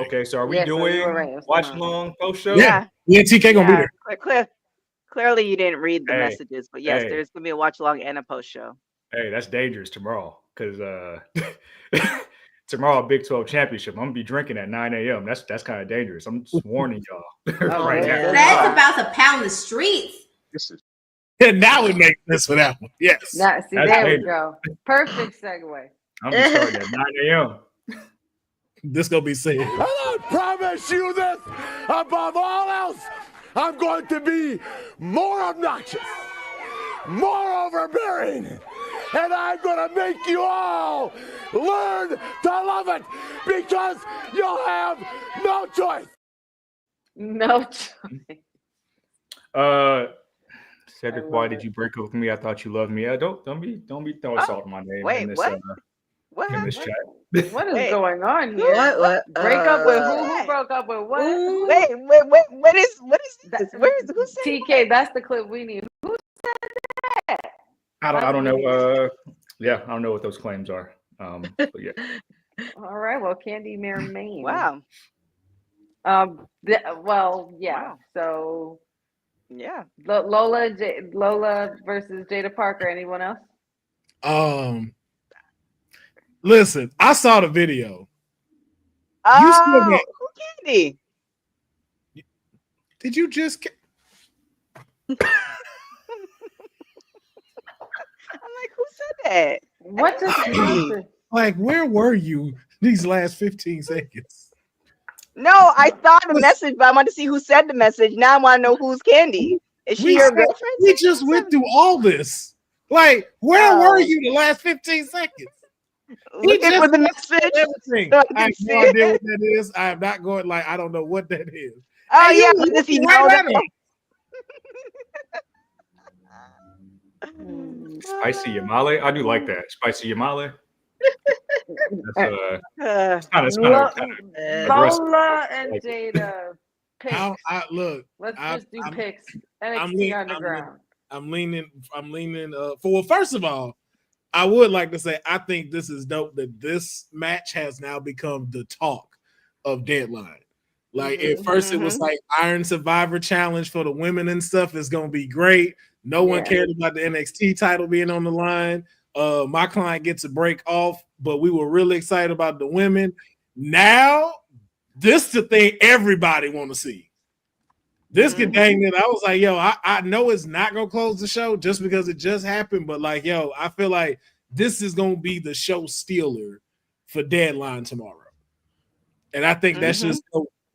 okay. So are we doing watch along post show? Yeah, TK gonna be there. Clearly, you didn't read the messages, but yes, there's gonna be a watch along and a post show. Hey, that's dangerous tomorrow because tomorrow Big 12 championship, I'm gonna be drinking at 9 a.m. That's kind of dangerous. I'm just warning y'all right now. That's about to pound the streets. And now it makes sense for that one. Yes. Now, see, there we go. Perfect segue. I'm just starting at 9 a.m. This gonna be said. And I promise you this, above all else, I'm going to be more obnoxious, more overbearing, and I'm gonna make you all learn to love it because you'll have no choice. No choice. Cedric, why did you break up with me? I thought you loved me. Don't be throwing salt in my name. Wait, in this, what? In this chat. What is going on here? What? Break up with who? Who broke up with what? Wait, what is this? Who said TK? That's the clip we need. Who said that? I don't know. Yeah, I don't know what those claims are. But yeah. All right. Well, Candy Mermain. Wow. Well, yeah. Wow. So. Yeah. Lola versus Jada Parker. Anyone else? Listen, I saw the video. Oh, who Candy? Did you just? I'm like, who said that? What just happened? Like, where were you these last 15 seconds? No, I saw the message, but I want to see who said the message. Now I want to know who's Candy. Is she your girlfriend? We just went through all this. Like, where were you the last 15 seconds? Looking for the message. Everything. I have no idea what that is. I am not going. Like, I don't know what that is. Oh hey, yeah, does he know that? Spicy Yamale. I do like that. Spicy Yamale. That's kind of Lola and Jada. Picks. Look. Let's just do picks. NXT Underground. I'm leaning. For first of all, I would like to say I think this is dope that this match has now become the talk of Deadline. Like at first it was like Iron Survivor Challenge for the women and stuff is gonna be great. No one cared about the NXT title being on the line. My client gets a break off, but we were really excited about the women. Now, this is the thing everybody want to see. This could dang it. I was like, yo, I know it's not gonna close the show just because it just happened, but like, yo, I feel like this is gonna be the show stealer for Deadline tomorrow. And I think that's just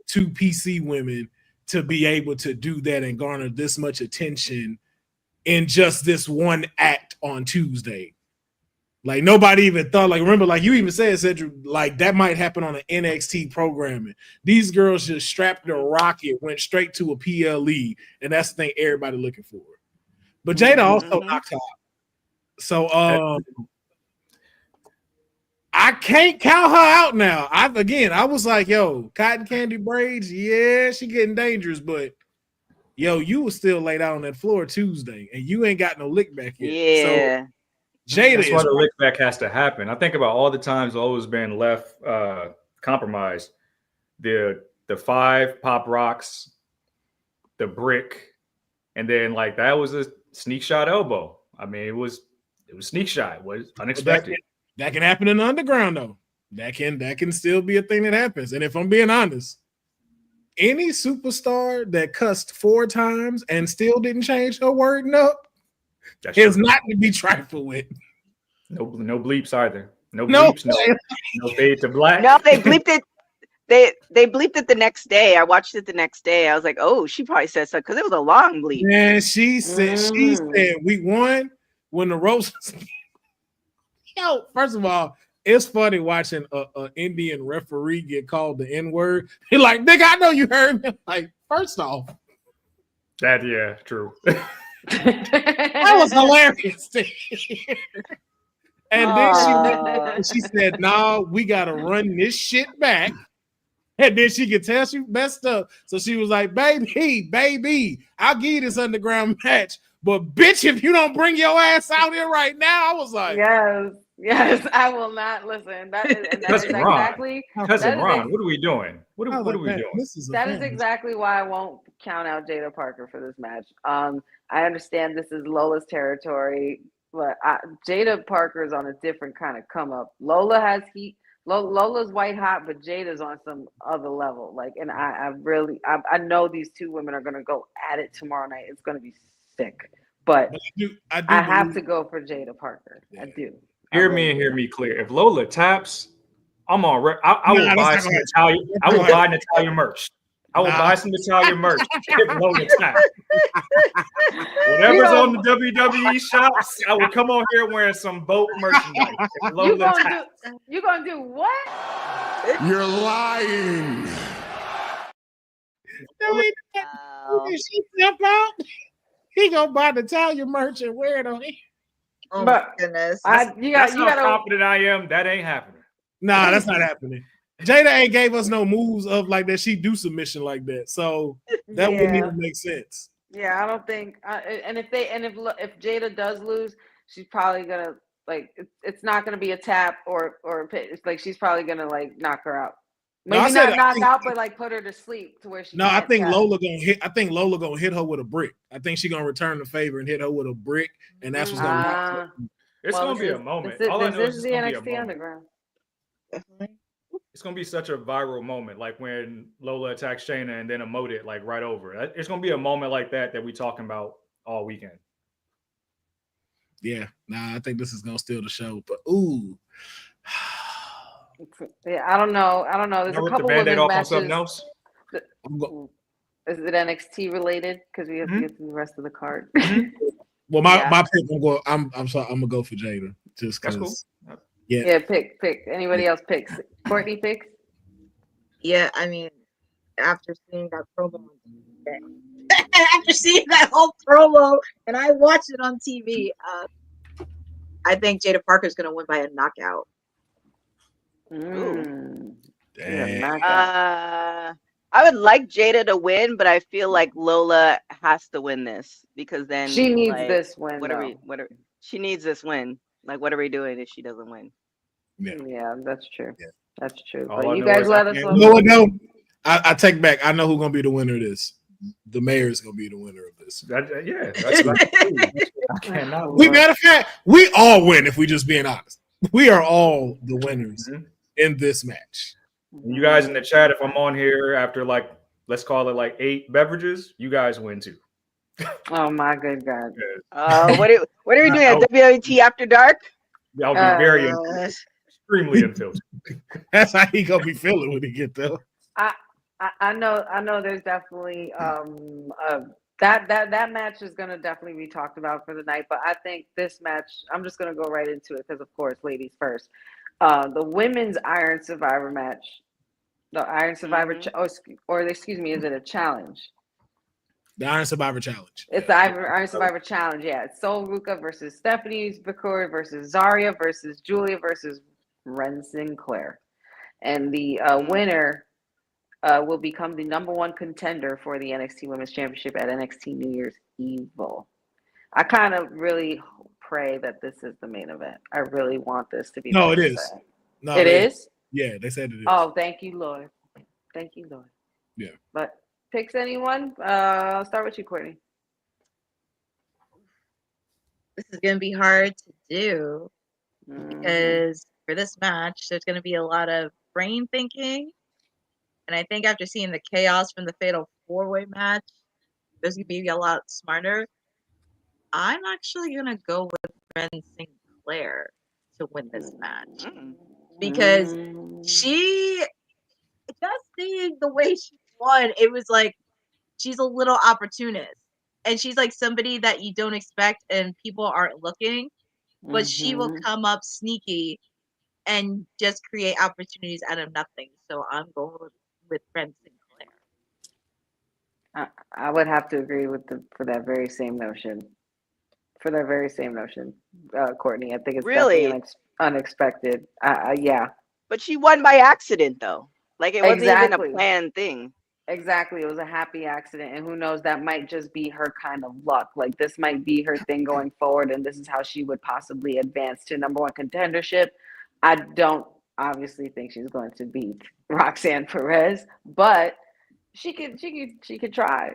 two PC women to be able to do that and garner this much attention in just this one act on Tuesday. Like nobody even thought, like, remember, like you even said, Cedric, like that might happen on an NXT programming. These girls just strapped the rocket, went straight to a PLE, and that's the thing everybody looking for. But Jada also knocked out. So I can't count her out now. I was like, yo, cotton candy braids, yeah, she getting dangerous, but yo, you was still laid out on that floor Tuesday, and you ain't got no lick back yet. Yeah. So Jada that's why the lick back has to happen. I think about all the times Lola's been left compromised. The 5 pop rocks, the brick, and then like that was a sneak shot elbow. I mean, it was sneak shot. It was unexpected. That can happen in the underground though. That can still be a thing that happens. And if I'm being honest, any superstar that cussed 4 times and still didn't change her wording up is not to be trifled with. No bleeps either. No bleeps. No fade to black. No, they bleeped it. They bleeped it the next day. I watched it the next day. I was like, oh, she probably said so because it was a long bleep. And she said we won when the roses. Yo, first of all, it's funny watching a Indian referee get called the N-word. He's like, nigga, I know you heard me. Like, first off. True. That was hilarious. And then she said, nah, we got to run this shit back. And then she could tell she messed up. So she was like, baby, I'll give you this underground match. But bitch, if you don't bring your ass out here right now, I was like, yes, I will not listen. That is exactly Cousin Ron, what are we doing? What are we doing? That is exactly why I won't count out Jada Parker for this match. I understand this is Lola's territory. But Jada Parker's on a different kind of come up. Lola has heat. Lola's white hot, but Jada's on some other level. Like, and I know these two women are gonna go at it tomorrow night. It's gonna be sick. But I have to go for Jada Parker. Yeah. I do. Hear me clear. If Lola taps, I'm on. I will buy some Italian. I will buy Natalia merch. I will buy some Italian merch if Lola taps. Whatever's on the WWE shops, I will come on here wearing some boat merchandise. If Lola taps. You gonna do what? You're lying. She step out. He gonna buy the Italian merch and wear it on him. Oh my goodness! That's how confident I am. That ain't happening. Nah, that's not happening. Jada ain't gave us no moves of like that. She do submission like that, so that wouldn't even make sense. Yeah, I don't think. If Jada does lose, she's probably gonna like. It's not gonna be a tap or it's like she's probably gonna like knock her out. Maybe not knock out, but like put her to sleep to where she. No, I think Lola gonna hit. I think Lola gonna hit her with a brick. I think she gonna return the favor and hit her with a brick, and that's what's gonna. It's gonna be a moment. This is the NXT Underground. It's gonna be such a viral moment, like when Lola attacks Shayna and then emoted like right over. It's gonna be a moment like that we talking about all weekend. Yeah, I think this is gonna steal the show, but ooh. Yeah, I don't know. There's a couple women's matches. Something else? Is it NXT related? Because we have to get through the rest of the card. Well, my pick, I'm sorry, I'm gonna go for Jada just because. Cool. Yeah. Pick. Anybody else picks? Courtney picks. Yeah, I mean, after seeing that promo, after seeing that whole promo, and I watched it on TV, I think Jada Parker's gonna win by a knockout. I would like Jada to win, but I feel like Lola has to win this because then she needs this win. She needs this win. Like, what are we doing if she doesn't win? Yeah, that's true. Yeah. That's true. All but I you know guys is let us know. No. I take back. I know who's gonna be the winner of this. The mayor is gonna be the winner of this. I cannot. Matter of fact, we all win if we just being honest. We are all the winners in this match. You guys in the chat, if I'm on here after like, let's call it like 8 beverages, you guys win too. Oh my good God. What are we doing at WWT After Dark? I'll be very extremely unfiltered. That's how he gonna be feeling when he get there. I know there's definitely that match is gonna definitely be talked about for the night, but I think this match, I'm just gonna go right into it because of course ladies first. The women's Iron Survivor match, the Iron Survivor is it a challenge? The Iron Survivor Challenge. It's the Iron Survivor Challenge. Yeah, it's Sol Ruka versus Stephanie Bakuri versus Zarya versus Julia versus Ren Sinclair, and the winner will become the #1 contender for the NXT Women's Championship at NXT New Year's Evil. I kind of really pray that this is the main event. I really want this to be. No, it is. No, it is. Yeah, they said it is. Oh, thank you, Lord. Thank you, Lord. Yeah. But picks anyone? I'll start with you, Courtney. This is going to be hard to do because for this match, there's going to be a lot of brain thinking. And I think after seeing the chaos from the Fatal 4-Way match, there's going to be a lot smarter. I'm actually going to go with Ren Sinclair to win this match because she, just seeing the way she won, it was like she's a little opportunist. And she's like somebody that you don't expect and people aren't looking, but she will come up sneaky and just create opportunities out of nothing. So I'm going with Ren Sinclair. I would have to agree with for that very same notion. Courtney, I think it's really unexpected. Yeah. But she won by accident, though. Like, it wasn't even a planned thing. Exactly. It was a happy accident. And who knows, that might just be her kind of luck. Like, this might be her thing going forward. And this is how she would possibly advance to #1 contendership. I don't obviously think she's going to beat Roxanne Perez, but she could try.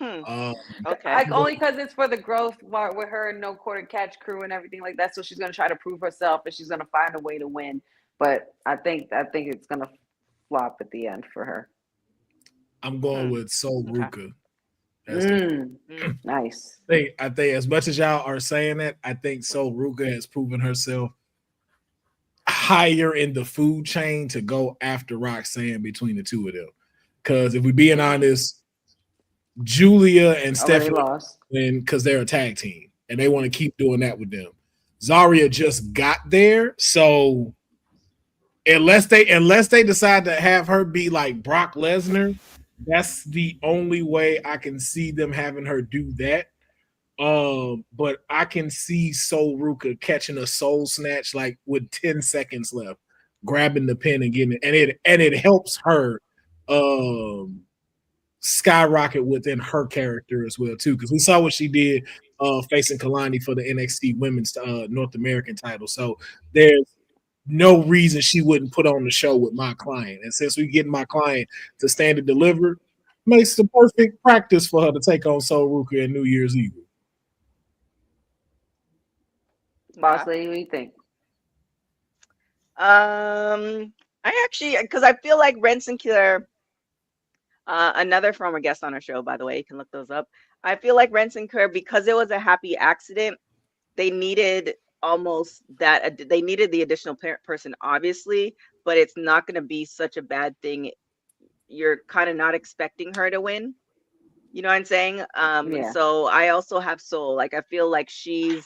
Okay. Like only because it's for the growth with her and no quarter catch crew and everything like that. So she's gonna try to prove herself and she's gonna find a way to win. But I think it's gonna flop at the end for her. I'm going with Sol Ruka. Nice. I think as much as y'all are saying that, I think Sol Ruka has proven herself higher in the food chain to go after Roxanne between the two of them. Because if we're being honest, Julia and Stephanie win because they're a tag team and they want to keep doing that with them. Zarya just got there, so unless they decide to have her be like Brock Lesnar, that's the only way I can see them having her do that. But I can see Sol Ruka catching a soul snatch like with 10 seconds left, grabbing the pin and getting it, and it helps her skyrocket within her character as well too, because we saw what she did facing Kalani for the NXT Women's North American title. So there's no reason she wouldn't put on the show with my client, and since we get my client to stand and deliver, makes the perfect practice for her to take on Sol Ruka in New Year's Eve. Boss lady, what do you think? I actually, because I feel like Ren Sinclair, another former guest on our show, by the way, you can look those up. I feel like Ren Sinclair, because it was a happy accident, they needed almost that. They needed the additional person, obviously, but it's not going to be such a bad thing. You're kind of not expecting her to win. You know what I'm saying? So I also have Sol. Like, I feel like she's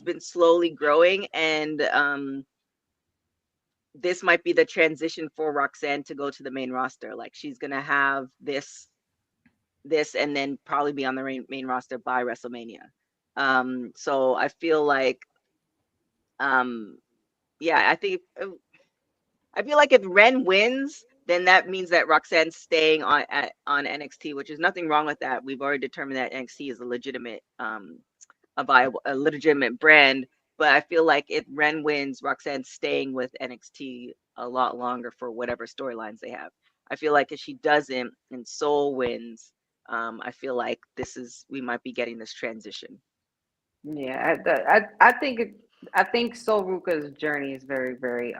been slowly growing, and this might be the transition for Roxanne to go to the main roster. Like, she's gonna have this, and then probably be on the main roster by WrestleMania. So I feel like, I feel like if Ren wins, then that means that Roxanne's staying on NXT, which is nothing wrong with that. We've already determined that NXT is a legitimate, a legitimate brand. But I feel like if Ren wins, Roxanne's staying with NXT a lot longer for whatever storylines they have. I feel like if she doesn't and Sol wins, I feel like we might be getting this transition. Yeah, I think Sol Ruka's journey is very, very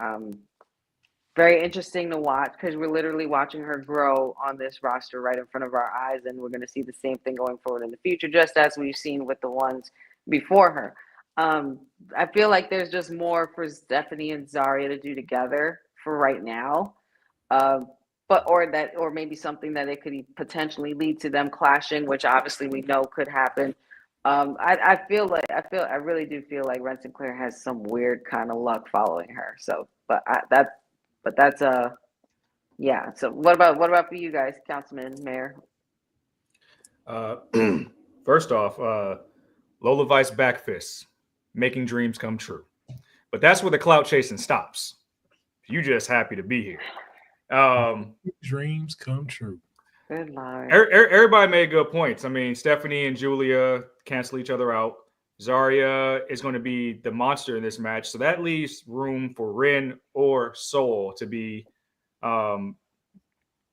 very interesting to watch, because we're literally watching her grow on this roster right in front of our eyes, and we're going to see the same thing going forward in the future, just as we've seen with the ones before her. I feel like there's just more for Stephanie and Zarya to do together for right now, or maybe something that it could potentially lead to them clashing, which obviously we know could happen. I really do feel like Ren Sinclair has some weird kind of luck following her. So, that's yeah. So what about for you guys, Councilman, Mayor? First off, Lola Vice back fists, making dreams come true. But that's where the clout chasing stops. You just happy to be here. Dreams come true. Good Lord. Everybody made good points. I mean, Stephanie and Julia cancel each other out. Zarya is going to be the monster in this match, so that leaves room for Ren or Sol to be to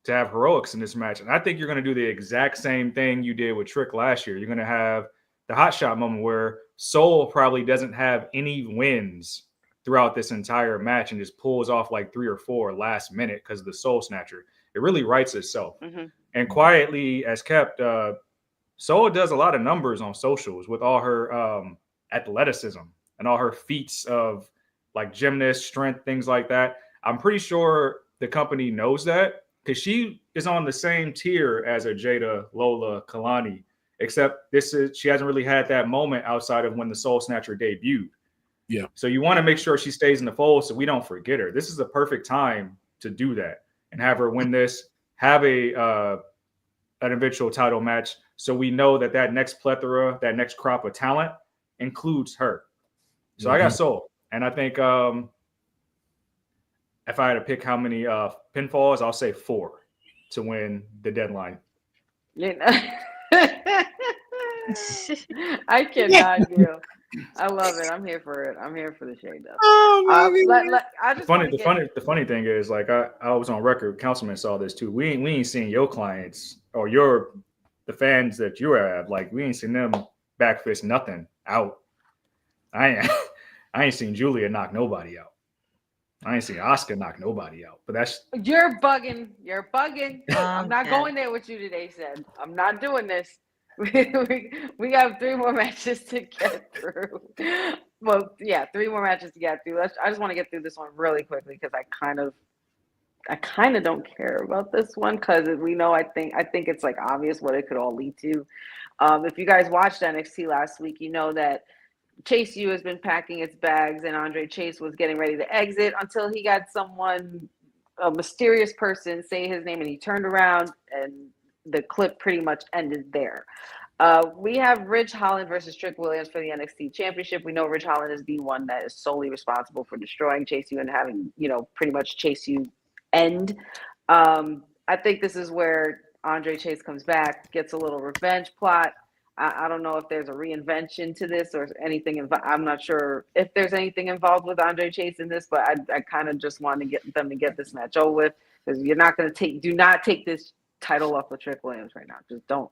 have heroics in this match. And I think you're going to do the exact same thing you did with Trick last year. You're going to have the hot shot moment where Sol probably doesn't have any wins throughout this entire match and just pulls off like 3 or 4 last minute because of the Soul Snatcher. It really writes itself. Mm-hmm. And quietly as kept, Sol does a lot of numbers on socials with all her athleticism and all her feats of like gymnast strength, things like that. I'm pretty sure the company knows that, because she is on the same tier as a Jada, Lola, Kalani, except she hasn't really had that moment outside of when the Soul Snatcher debuted. Yeah. So you want to make sure she stays in the fold so we don't forget her. This is the perfect time to do that and have her win this, have an eventual title match, so we know that next plethora, that next crop of talent includes her. So I got Sol. And I think if I had to pick how many pinfalls, I'll say 4 to win the deadline. I cannot deal. I love it. I'm here for it. I'm here for the shade up. The funny thing is, like, I was on record. Councilman saw this too. We ain't seen your clients or your the fans that you have, like we ain't seen them backfist nothing out. I ain't seen Julia knock nobody out. I ain't seen Oscar knock nobody out. But that's you're bugging. You're bugging. I'm not going there with you today, Sid. I'm not doing this. We have 3 more matches to get through. Well, yeah, 3 more matches to get through. I just want to get through this one really quickly because I kind of don't care about this one because we know I think it's like obvious what it could all lead to. If you guys watched NXT last week, you know that Chase U has been packing its bags and Andre Chase was getting ready to exit until he got a mysterious person, say his name, and he turned around and the clip pretty much ended there. We have Ridge Holland versus Trick Williams for the NXT Championship. We know Ridge Holland is the one that is solely responsible for destroying Chase U and having, pretty much Chase U end. I think this is where Andre Chase comes back, gets a little revenge plot. I don't know if there's a reinvention to this or anything. I'm not sure if there's anything involved with Andre Chase in this, but I kind of just want to get them to get this match over with because you're not going to do not take this title off of Trick Williams right now. Just don't.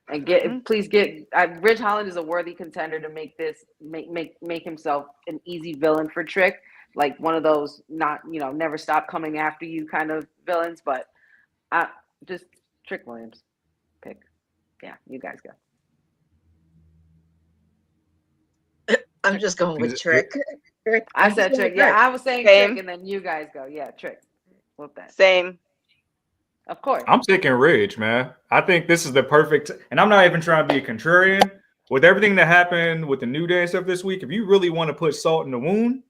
And please get. Ridge Holland is a worthy contender to make himself an easy villain for Trick, like one of those never stop coming after you kind of villains. But just Trick Williams pick. Yeah, you guys go. I'm just going with Trick. I said Trick. Yeah, I was saying Trick, and then you guys go. Yeah, Trick. Whoop that. Same. Of course. I'm taking Ridge, man. I think this is the perfect, and I'm not even trying to be a contrarian. With everything that happened with the New Day and stuff this week, if you really want to put salt in the wound,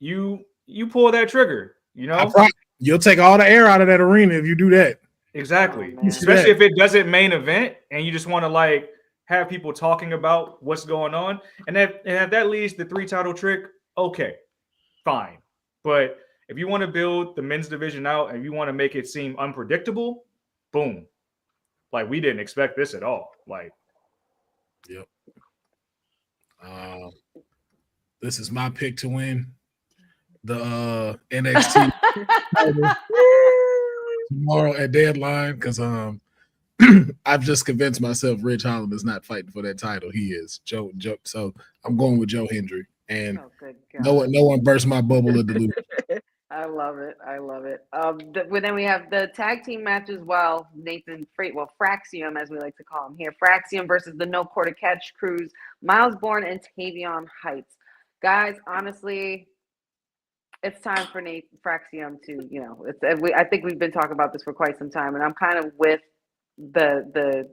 you pull that trigger. You'll take all the air out of that arena if you do that. Exactly. Especially if it doesn't main event and you just want to have people talking about what's going on. And if that leads to 3 title Trick, okay, fine. But if you want to build the men's division out and you want to make it seem unpredictable, boom. We didn't expect this at all. Yep. This is my pick to win the NXT tomorrow at deadline because I've just convinced myself Ridge Holland is not fighting for that title. He is Joe. So I'm going with Joe Hendry, and no one burst my bubble of delusion. I love it. Then we have the tag team match as well. Fraxium, as we like to call him here. Fraxium versus the No Quarter Catch Crews, Miles Bourne and Tavion Heights. Guys, honestly, it's time for Fraxium to, I think we've been talking about this for quite some time, and I'm kind of with the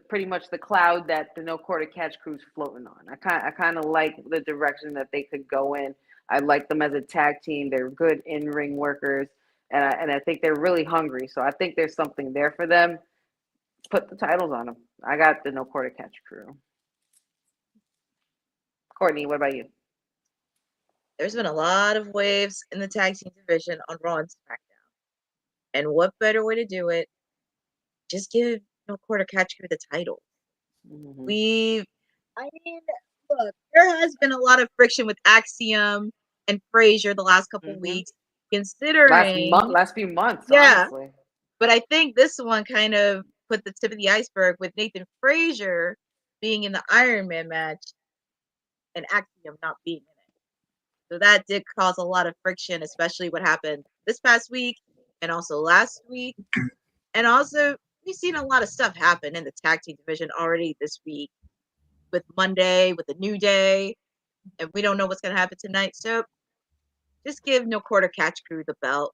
pretty much the cloud that the No Quarter Catch Crew's floating on. I kind of like the direction that they could go in. I like them as a tag team. They're good in-ring workers, and I think they're really hungry. So I think there's something there for them. Put the titles on them. I got the No Quarter Catch Crew. Courtney, what about you? There's been a lot of waves in the tag team division on Raw and SmackDown. And what better way to do it? Just give No Quarter Catch Crew the title. Mm-hmm. Look, there has been a lot of friction with Axiom and Frazier the last couple weeks, considering last few months. Yeah, honestly. But I think this one kind of put the tip of the iceberg with Nathan Frazier being in the Iron Man match and Axiom not being in it. So that did cause a lot of friction, especially what happened this past week and also last week. And also, we've seen a lot of stuff happen in the tag team division already this week with Monday, with the New Day, and we don't know what's going to happen tonight. So just give No Quarter Catch Crew the belt.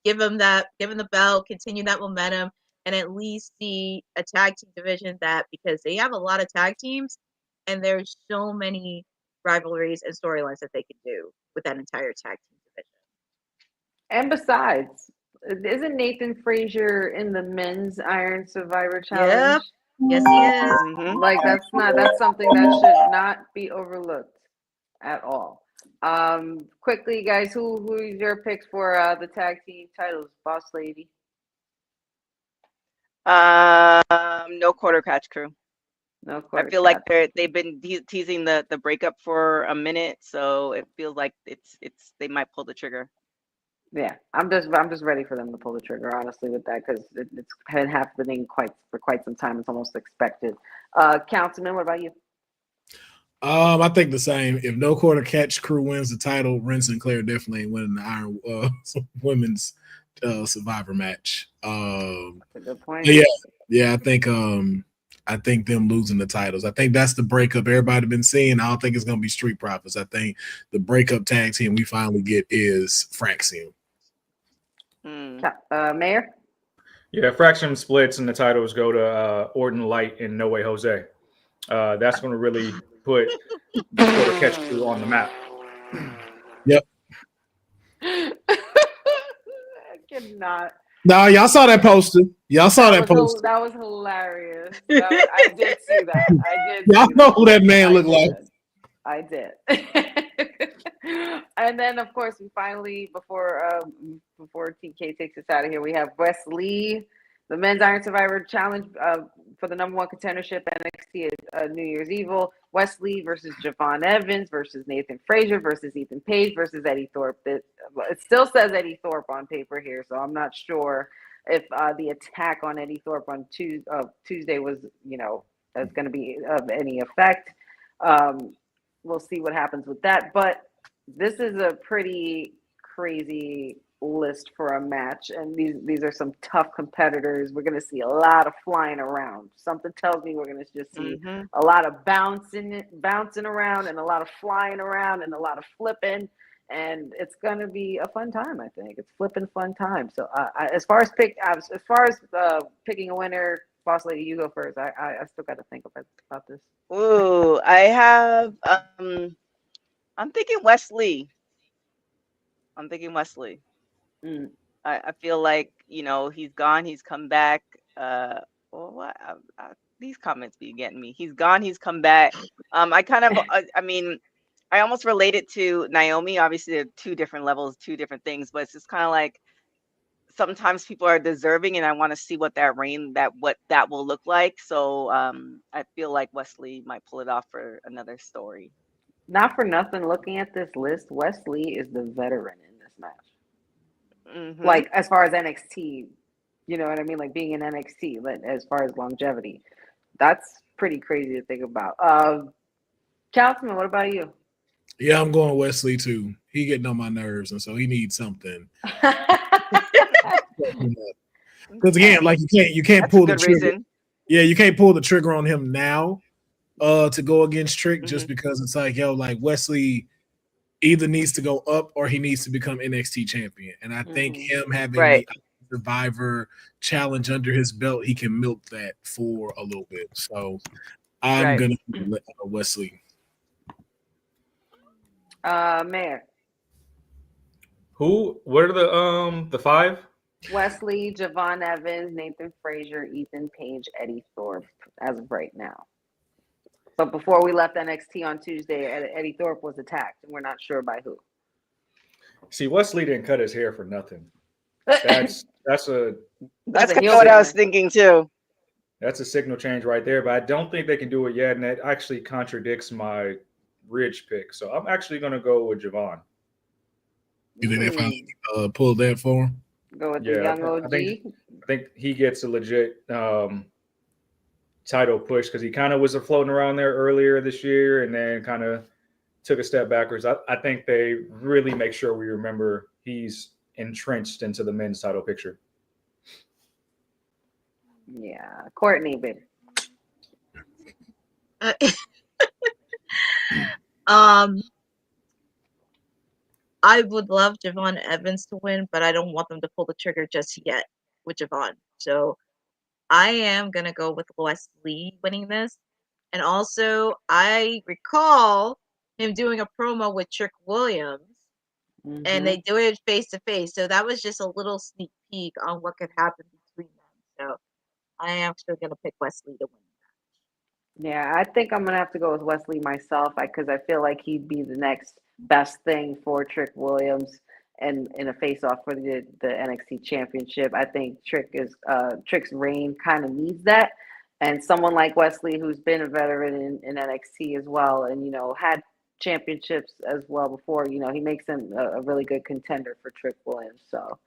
Give them the belt, continue that momentum, and at least see a tag team division because they have a lot of tag teams, and there's so many rivalries and storylines that they can do with that entire tag team division. And besides, isn't Nathan Frazier in the men's Iron Survivor Challenge? Yep. Yes, he is. Mm-hmm. That's something that should not be overlooked at all. Quickly, guys, who is your picks for the tag team titles, Boss Lady? No Quarter Catch Crew. No Quarter. I feel like they've been teasing the breakup for a minute, so it feels like it's they might pull the trigger. Yeah, I'm just ready for them to pull the trigger, honestly, with that, because it's been happening for quite some time. It's almost expected. Councilman, what about you? I think the same. If No Quarter Catch crew wins the title, Ren Sinclair definitely ain't winning the Iron Women's Survivor match. That's a good point. Yeah. I think them losing the titles. I think that's the breakup everybody been seeing. I don't think it's gonna be Street Profits. I think the breakup tag team we finally get is Fraxium. Mayor? Yeah, Fraxium splits and the titles go to Orton Light and No Way Jose. That's going to really put the Quarter Catch crew on the map. Yep. I cannot. No, y'all saw that poster. Y'all saw that poster. That was hilarious. I did see that. Y'all know who that man looked like. I did. And then, of course, we finally, before TK takes us out of here, we have Wes Lee, the Men's Iron Survivor Challenge for the #1 contendership NXT New Year's Evil. Wes Lee versus Javon Evans versus Nathan Frazier versus Ethan Page versus Eddie Thorpe. It still says Eddie Thorpe on paper here, so I'm not sure if the attack on Eddie Thorpe on Tuesday was, is going to be of any effect. We'll see what happens with that. But this is a pretty crazy list for a match, and these are some tough competitors. We're going to see a lot of flying around. Something tells me we're going to just see a lot of bouncing around and a lot of flying around and a lot of flipping, and it's going to be a fun time. I think it's flipping fun time. So as far as picking a winner, Boss Lady, you go first. I still got to think about this. Ooh, I have I'm thinking Wes Lee. I feel like, he's gone, he's come back. These comments be getting me. He's gone, he's come back. I almost relate it to Naomi. Obviously, they're two different levels, two different things, but it's just kind of like sometimes people are deserving, and I want to see what that will look like. So I feel like Wes Lee might pull it off for another story. Not for nothing, looking at this list, Wes Lee is the veteran in this match. Mm-hmm. Like, as far as NXT, you know what I mean? Like, being in NXT, but as far as longevity, that's pretty crazy to think about. Councilman, what about you? Yeah, I'm going Wes Lee too. He getting on my nerves, and so he needs something. Because again, like you can't pull the trigger. Reason. Yeah, you can't pull the trigger on him now to go against Trick, just because it's like, like Wes Lee either needs to go up or he needs to become NXT champion. And I think him having the Survivor challenge under his belt, he can milk that for a little bit. So I'm gonna let Wes Lee. Mayor. What are the five? Wes Lee, Javon Evans, Nathan Frazier, Ethan Page, Eddie Thorpe, as of right now. But before we left NXT on Tuesday, Eddie Thorpe was attacked, and we're not sure by who. See, Wes Lee didn't cut his hair for nothing. That's what I was thinking too. That's a signal change right there, but I don't think they can do it yet, and that actually contradicts my Ridge pick. So I'm actually going to go with Javon. You think they finally pull that for him? Go with the young OG. I think he gets a legit title push, because he kind of was floating around there earlier this year and then kind of took a step backwards. I think they really make sure we remember he's entrenched into the men's title picture. Yeah, Courtney, baby. I would love Javon Evans to win, but I don't want them to pull the trigger just yet with Javon. So I am going to go with Wes Lee winning this. And also, I recall him doing a promo with Trick Williams, and they do it face to face. So that was just a little sneak peek on what could happen between them. So I am actually going to pick Wes Lee to win. Yeah, I think I'm going to have to go with Wes Lee myself, because I feel like he'd be the next best thing for Trick Williams and in a face-off for the NXT Championship. I think Trick's reign kind of needs that. And someone like Wes Lee, who's been a veteran in NXT as well, and, had championships as well before. You know, he makes him a really good contender for Triple M. So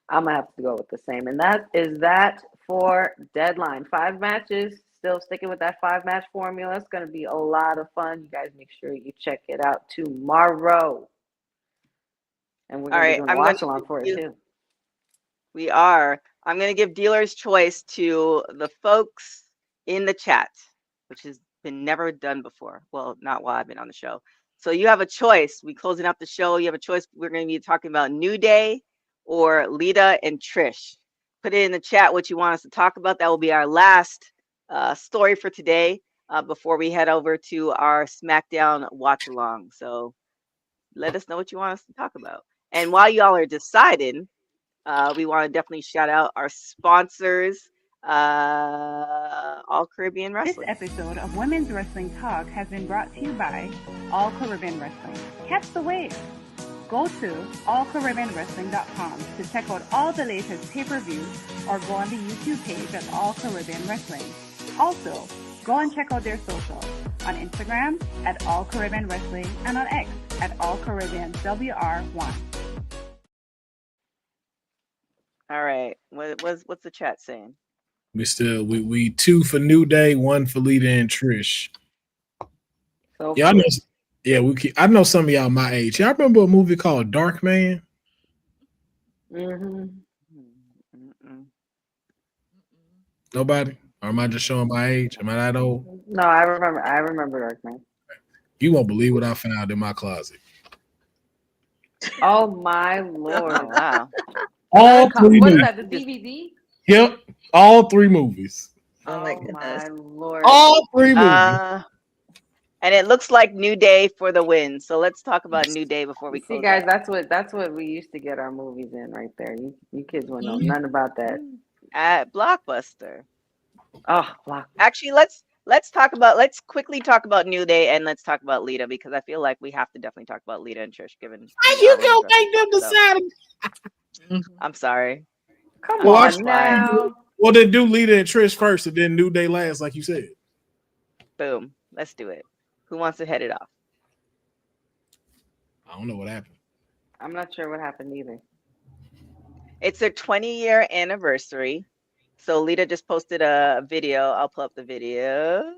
I'm gonna have to go with the same. And that is that for Deadline. 5 matches. Still sticking with that 5-match formula. It's gonna be a lot of fun. You guys make sure you check it out tomorrow. And we're gonna be doing a watch along for it too. We are. I'm going to give dealer's choice to the folks in the chat, which has been never done before. Well, not while I've been on the show. So you have a choice. We closing out the show. You have a choice. We're going to be talking about New Day or Lita and Trish. Put it in the chat what you want us to talk about. That will be our last story for today before we head over to our SmackDown watch along. So let us know what you want us to talk about. And while y'all are deciding, we want to definitely shout out our sponsors, All Caribbean Wrestling. This episode of Women's Wrestling Talk has been brought to you by All Caribbean Wrestling. Catch the wave. Go to allcaribbeanwrestling.com to check out all the latest pay-per-views or go on the YouTube page at All Caribbean Wrestling. Also, go and check out their socials on Instagram at All Caribbean Wrestling and on X at All Caribbean WR1. All right. What's the chat saying? We 2 for New Day, 1 for Lita and Trish. So yeah, I know some of y'all my age. Y'all remember a movie called Dark Man? Mm-hmm. Nobody? Or am I just showing my age? Am I that old? No, I remember Dark Man. You won't believe what I found in my closet. Oh my Lord. Oh, wow. All 3 What's movies. that, the DVD? Yep. All 3 movies. Oh my goodness. My Lord. All 3 movies. And it looks like New Day for the win. So let's talk about New Day before we See, close guys, out. that's what we used to get our movies in right there. You kids wouldn't know nothing about that. At Blockbuster. Oh, Blockbuster. Actually, let's quickly talk about New Day and let's talk about Lita because I feel like we have to definitely talk about Lita and Trish given. How you gonna make them decide? I'm sorry. Come on now. Well, then do Lita and Trish first and then New Day last, like you said. Boom. Let's do it. Who wants to head it off? I don't know what happened. I'm not sure what happened either. It's their 20-year anniversary. So Lita just posted a video. I'll pull up the video.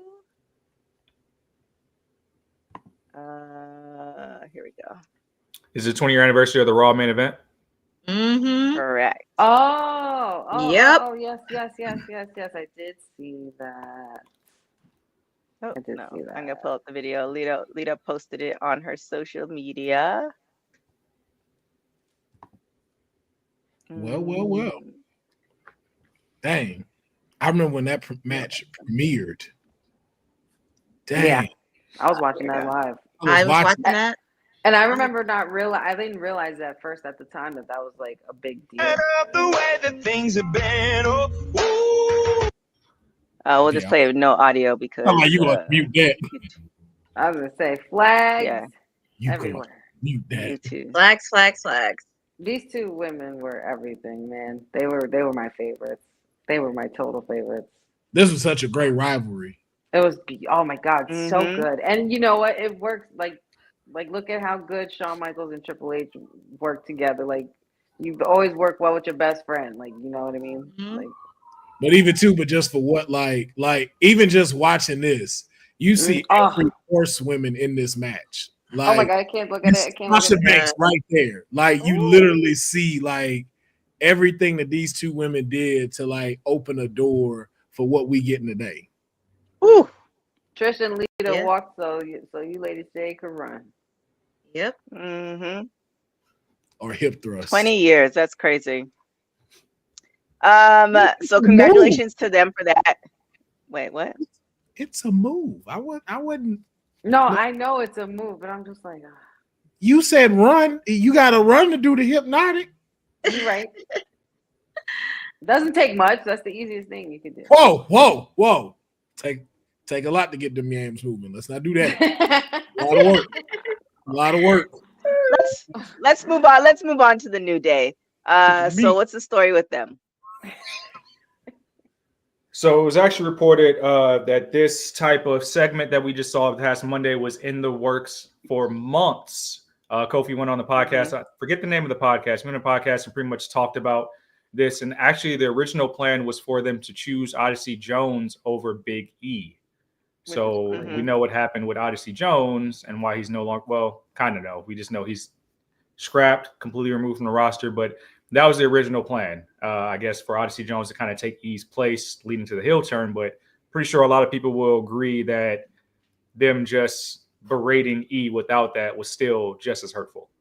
Here we go. Is it 20-year anniversary of the Raw main event? Mm-hmm. Correct. Oh, yep. Oh, yes. I did see that. Oh, I did no, see that. I'm gonna pull up the video. Lita posted it on her social media. Well. Dang. I remember when that match premiered. Dang. Yeah. I was watching that live. I was watching that. And I remember I didn't realize at first at the time that was like a big deal. The way that things have been. We'll just play with no audio because. Oh, you gonna mute that? I was gonna say flags. Yeah. You everywhere. Mute that. You too. Flags. These 2 women were everything, man. They were my favorites. They were my total favorites. This was such a great rivalry. It was, oh my God, so good. And you know what? It works. Like look at how good Shawn Michaels and Triple H work together. Like you always work well with your best friend. Like you know what I mean? Like, but just for what, like even just watching this, you see every horsewomen in this match. Like, oh my God, I can't look at it. I can't look Sasha at Banks it. right there. Like you literally see like everything that these 2 women did to like open a door for what we getting today. Woo. Trish and Lita walked so you ladies say could run. Yep. Mm-hmm. Or hip thrust. 20 years. That's crazy. So congratulations to them for that. Wait, what? It's a move. I wouldn't. No, I know it's a move, but I'm just like. You said run. You got to run to do the hypnotic. You're right. Doesn't take much. That's the easiest thing you can do. Whoa. Take a lot to get them yams moving. Let's not do that. A lot of work. Let's move on. Let's move on to the New Day. So what's the story with them? So it was actually reported that this type of segment that we just saw past Monday was in the works for months. Kofi went on the podcast. I forget the name of the podcast. He went on the podcast and pretty much talked about this. And actually, the original plan was for them to choose Odyssey Jones over Big E. So we know what happened with Odyssey Jones and why he's no longer, well, kind of know. We just know he's scrapped, completely removed from the roster. But that was the original plan, I guess, for Odyssey Jones to kind of take E's place leading to the heel turn. But pretty sure a lot of people will agree that them just berating E without that was still just as hurtful.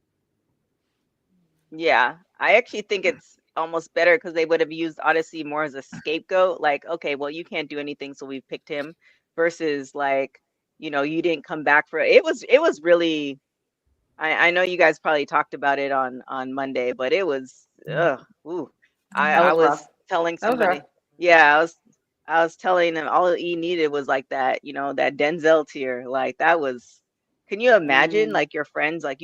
Yeah, I actually think it's almost better because they would have used Odyssey more as a scapegoat. Like, okay, well, you can't do anything, so we picked him. Versus like, you know, you didn't come back for it. It was really. I know you guys probably talked about it on Monday, but it was. I was telling somebody. Yeah, I was telling them all E needed was like that, you know, that Denzel tier. Like that was. Can you imagine like your friends, like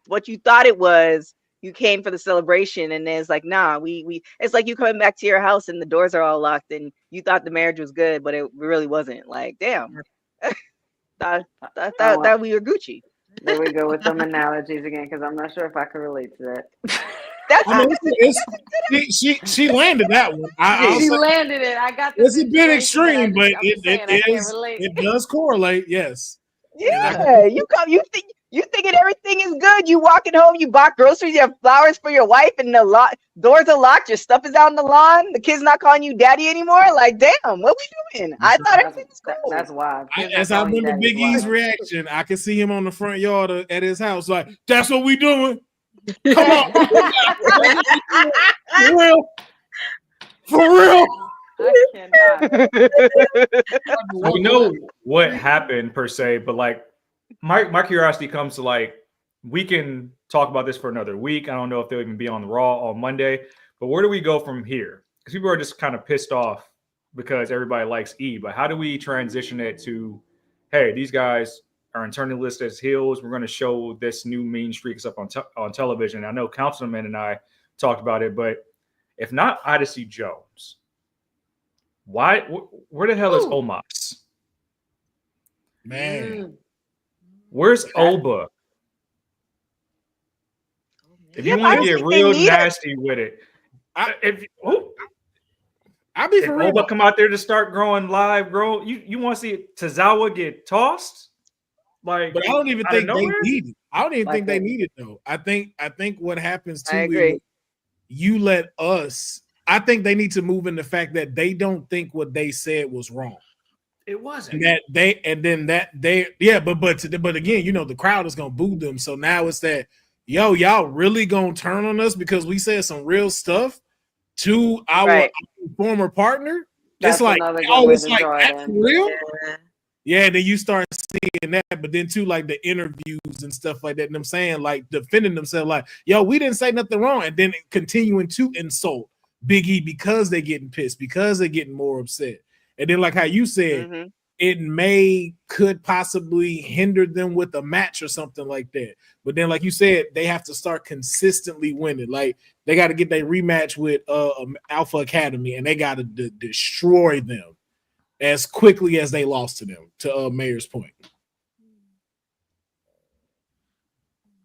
what you thought it was? You came for the celebration and then it's like, nah, we it's like you coming back to your house and the doors are all locked and you thought the marriage was good, but it really wasn't. Like, damn. Thought we were Gucci. There we go with them analogies again, because I'm not sure if I can relate to that. She landed that one. She landed it. I got it's a bit extreme, but it does correlate, yes. Yeah, you thinking everything is good. You walking home, you bought groceries, you have flowers for your wife, and the doors are locked, your stuff is out on the lawn, the kid's not calling you daddy anymore. Like, damn, what we doing? I thought everything was cool. That's wild. As I remember Big E's reaction, I could see him on the front yard at his house, like, that's what we doing. Come on. For real. For real. I cannot. We know what happened per se, but like my curiosity comes to like, we can talk about this for another week. I don't know if they'll even be on the Raw on Monday, but where do we go from here? Because people are just kind of pissed off because everybody likes E, but how do we transition it to, hey, these guys are internally listed as heels. We're going to show this new mean streaks up on television. I know Councilman and I talked about it, but if not Odyssey Jones, why? Where the hell is Omos? Man, where's Oba? If you want to get real nasty with it, if Oba come out there to start growing live, you want to see Tozawa get tossed? Like, but I don't even think they need it. I don't even think they need it though. I think what happens too is you let us. I think they need to move in the fact that they don't think what they said was wrong. It wasn't. But again, you know, the crowd is gonna boo them. So now it's that, yo, y'all really gonna turn on us because we said some real stuff to our former partner. That's it's like, that's real. Yeah, then you start seeing that, but then too, like the interviews and stuff like that, and them saying like defending themselves, like, yo, we didn't say nothing wrong, and then continuing to insult Big E because they're getting pissed, because they're getting more upset. And then, like how you said, it could possibly hinder them with a match or something like that. But then, like you said, they have to start consistently winning. Like they got to get their rematch with Alpha Academy, and they got to destroy them as quickly as they lost to them, to Mayor's point.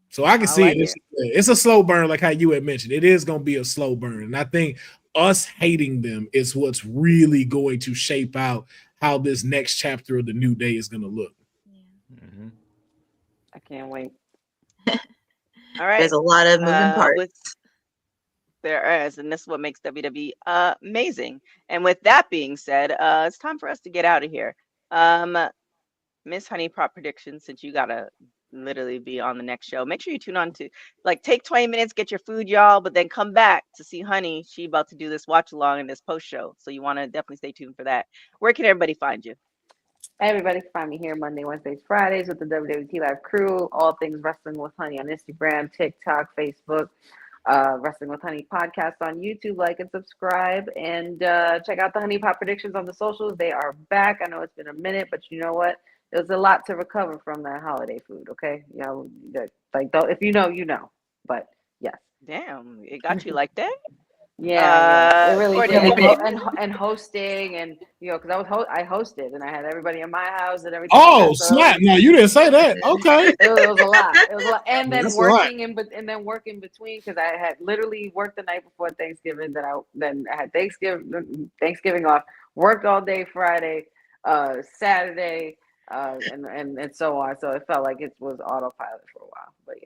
So I can see it. It's a slow burn, like how you had mentioned. It is going to be a slow burn. And I think us hating them is what's really going to shape out how this next chapter of the New Day is going to look. I can't wait. All right. There's a lot of moving parts. There is, and this is what makes WWE amazing. And with that being said, it's time for us to get out of here. Miss Honey Prop Predictions, since you gotta literally be on the next show, make sure you tune on to, like, take 20 minutes, get your food, y'all, but then come back to see Honey. She about to do this watch along in this post show, so you want to definitely stay tuned for that. Where can everybody find you? Everybody can find me here Monday, Wednesdays, Fridays with the WWT Live crew. All things Wrestling with Honey on Instagram, TikTok, Facebook. Wrestling with Honey podcast on YouTube. Like and subscribe, and check out the Honey Pop Predictions on the socials. They are back. I know it's been a minute, but you know what? There's a lot to recover from that holiday food. Okay, if you know, you know. But yes, damn, it got you like that. Yeah, it really Courtney, did. And hosting, and because I hosted, and I had everybody in my house and everything. Oh, like that, so snap! No, you didn't say that. Okay. it was a lot. It was a lot, and then That's a lot. working between because I had literally worked the night before Thanksgiving. Then I had Thanksgiving off. Worked all day Friday, Saturday, and so on. So it felt like it was autopilot for a while. But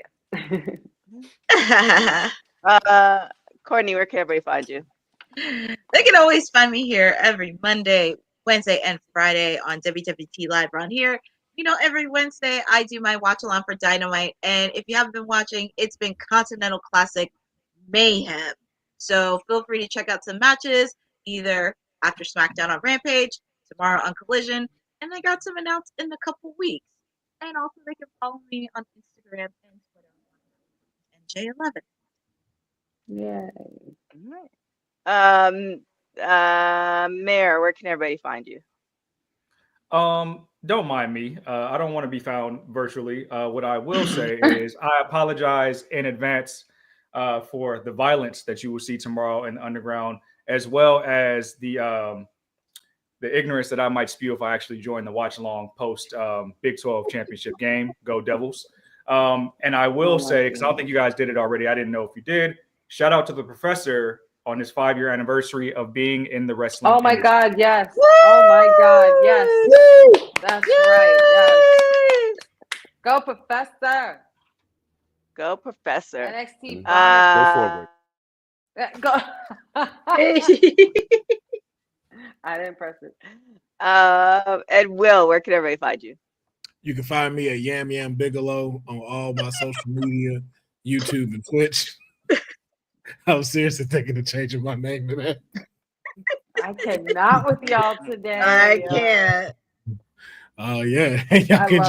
yeah. Courtney, where can everybody find you? They can always find me here every Monday, Wednesday, and Friday on WWT Live around here. Every Wednesday I do my watch along for Dynamite, and if you haven't been watching, it's been Continental Classic Mayhem. So feel free to check out some matches either after SmackDown on Rampage, tomorrow on Collision, and I got some announced in a couple weeks. And also they can follow me on Instagram and Twitter and J11. Yeah. Mayor, where can everybody find you? Don't mind me. I don't want to be found virtually. What I will say is I apologize in advance for the violence that you will see tomorrow in the underground, as well as the ignorance that I might spew if I actually join the watch along post Big 12 championship game. Go Devils. And I will say, because I don't think you guys did it already, I didn't know if you did. Shout out to the professor on his 5-year anniversary of being in the wrestling. Oh my industry. God, yes. Woo! Oh my God, yes. Woo! That's right. Yes. Go Professor. Go Professor. NXT. Go forward. Go. I didn't press it. And Will, where can everybody find you? You can find me at Yam Yam Bigelow on all my social media, YouTube and Twitch. I was seriously thinking of changing my name to that. I cannot with y'all today. I can't. Oh yeah, y'all can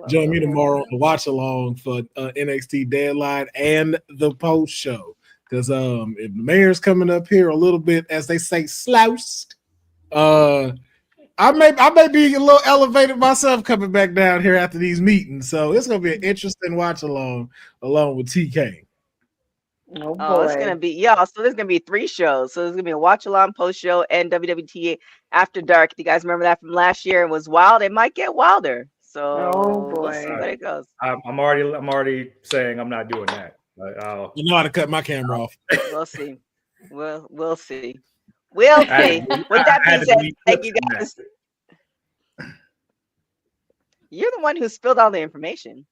join me tomorrow on the watch along for NXT Deadline and the post show. Because if the mayor's coming up here a little bit, as they say, slouched, I may be a little elevated myself coming back down here after these meetings. So it's gonna be an interesting watch along with TK. Oh, it's gonna be y'all. So there's gonna be 3 shows. So there's gonna be a watch along, post show, and WWT After Dark. If you guys remember that from last year, it was wild. It might get wilder. So we'll see where it goes. I'm already saying I'm not doing that. You know how to cut my camera off. We'll see. We'll see. We'll see. With that being said, thank you guys. You're the one who spilled all the information.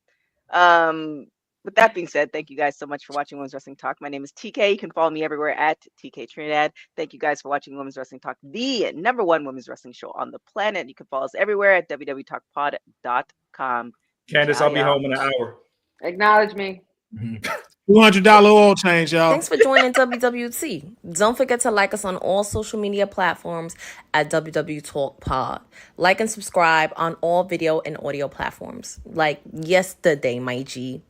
With that being said, thank you guys so much for watching Women's Wrestling Talk. My name is TK. You can follow me everywhere at TK Trinidad. Thank you guys for watching Women's Wrestling Talk, the #1 women's wrestling show on the planet. You can follow us everywhere at www.talkpod.com. Candace, I'll be home in an hour. Acknowledge me. $200 oil change, y'all. Thanks for joining WWT. Don't forget to like us on all social media platforms at WW Talk Pod. Like and subscribe on all video and audio platforms, like yesterday, my G.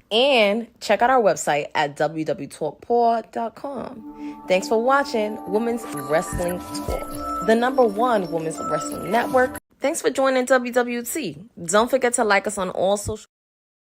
And check out our website at www.talkpod.com. Thanks for watching Women's Wrestling Talk, the #1 women's wrestling network. Thanks for joining WWT. Don't forget to like us on all social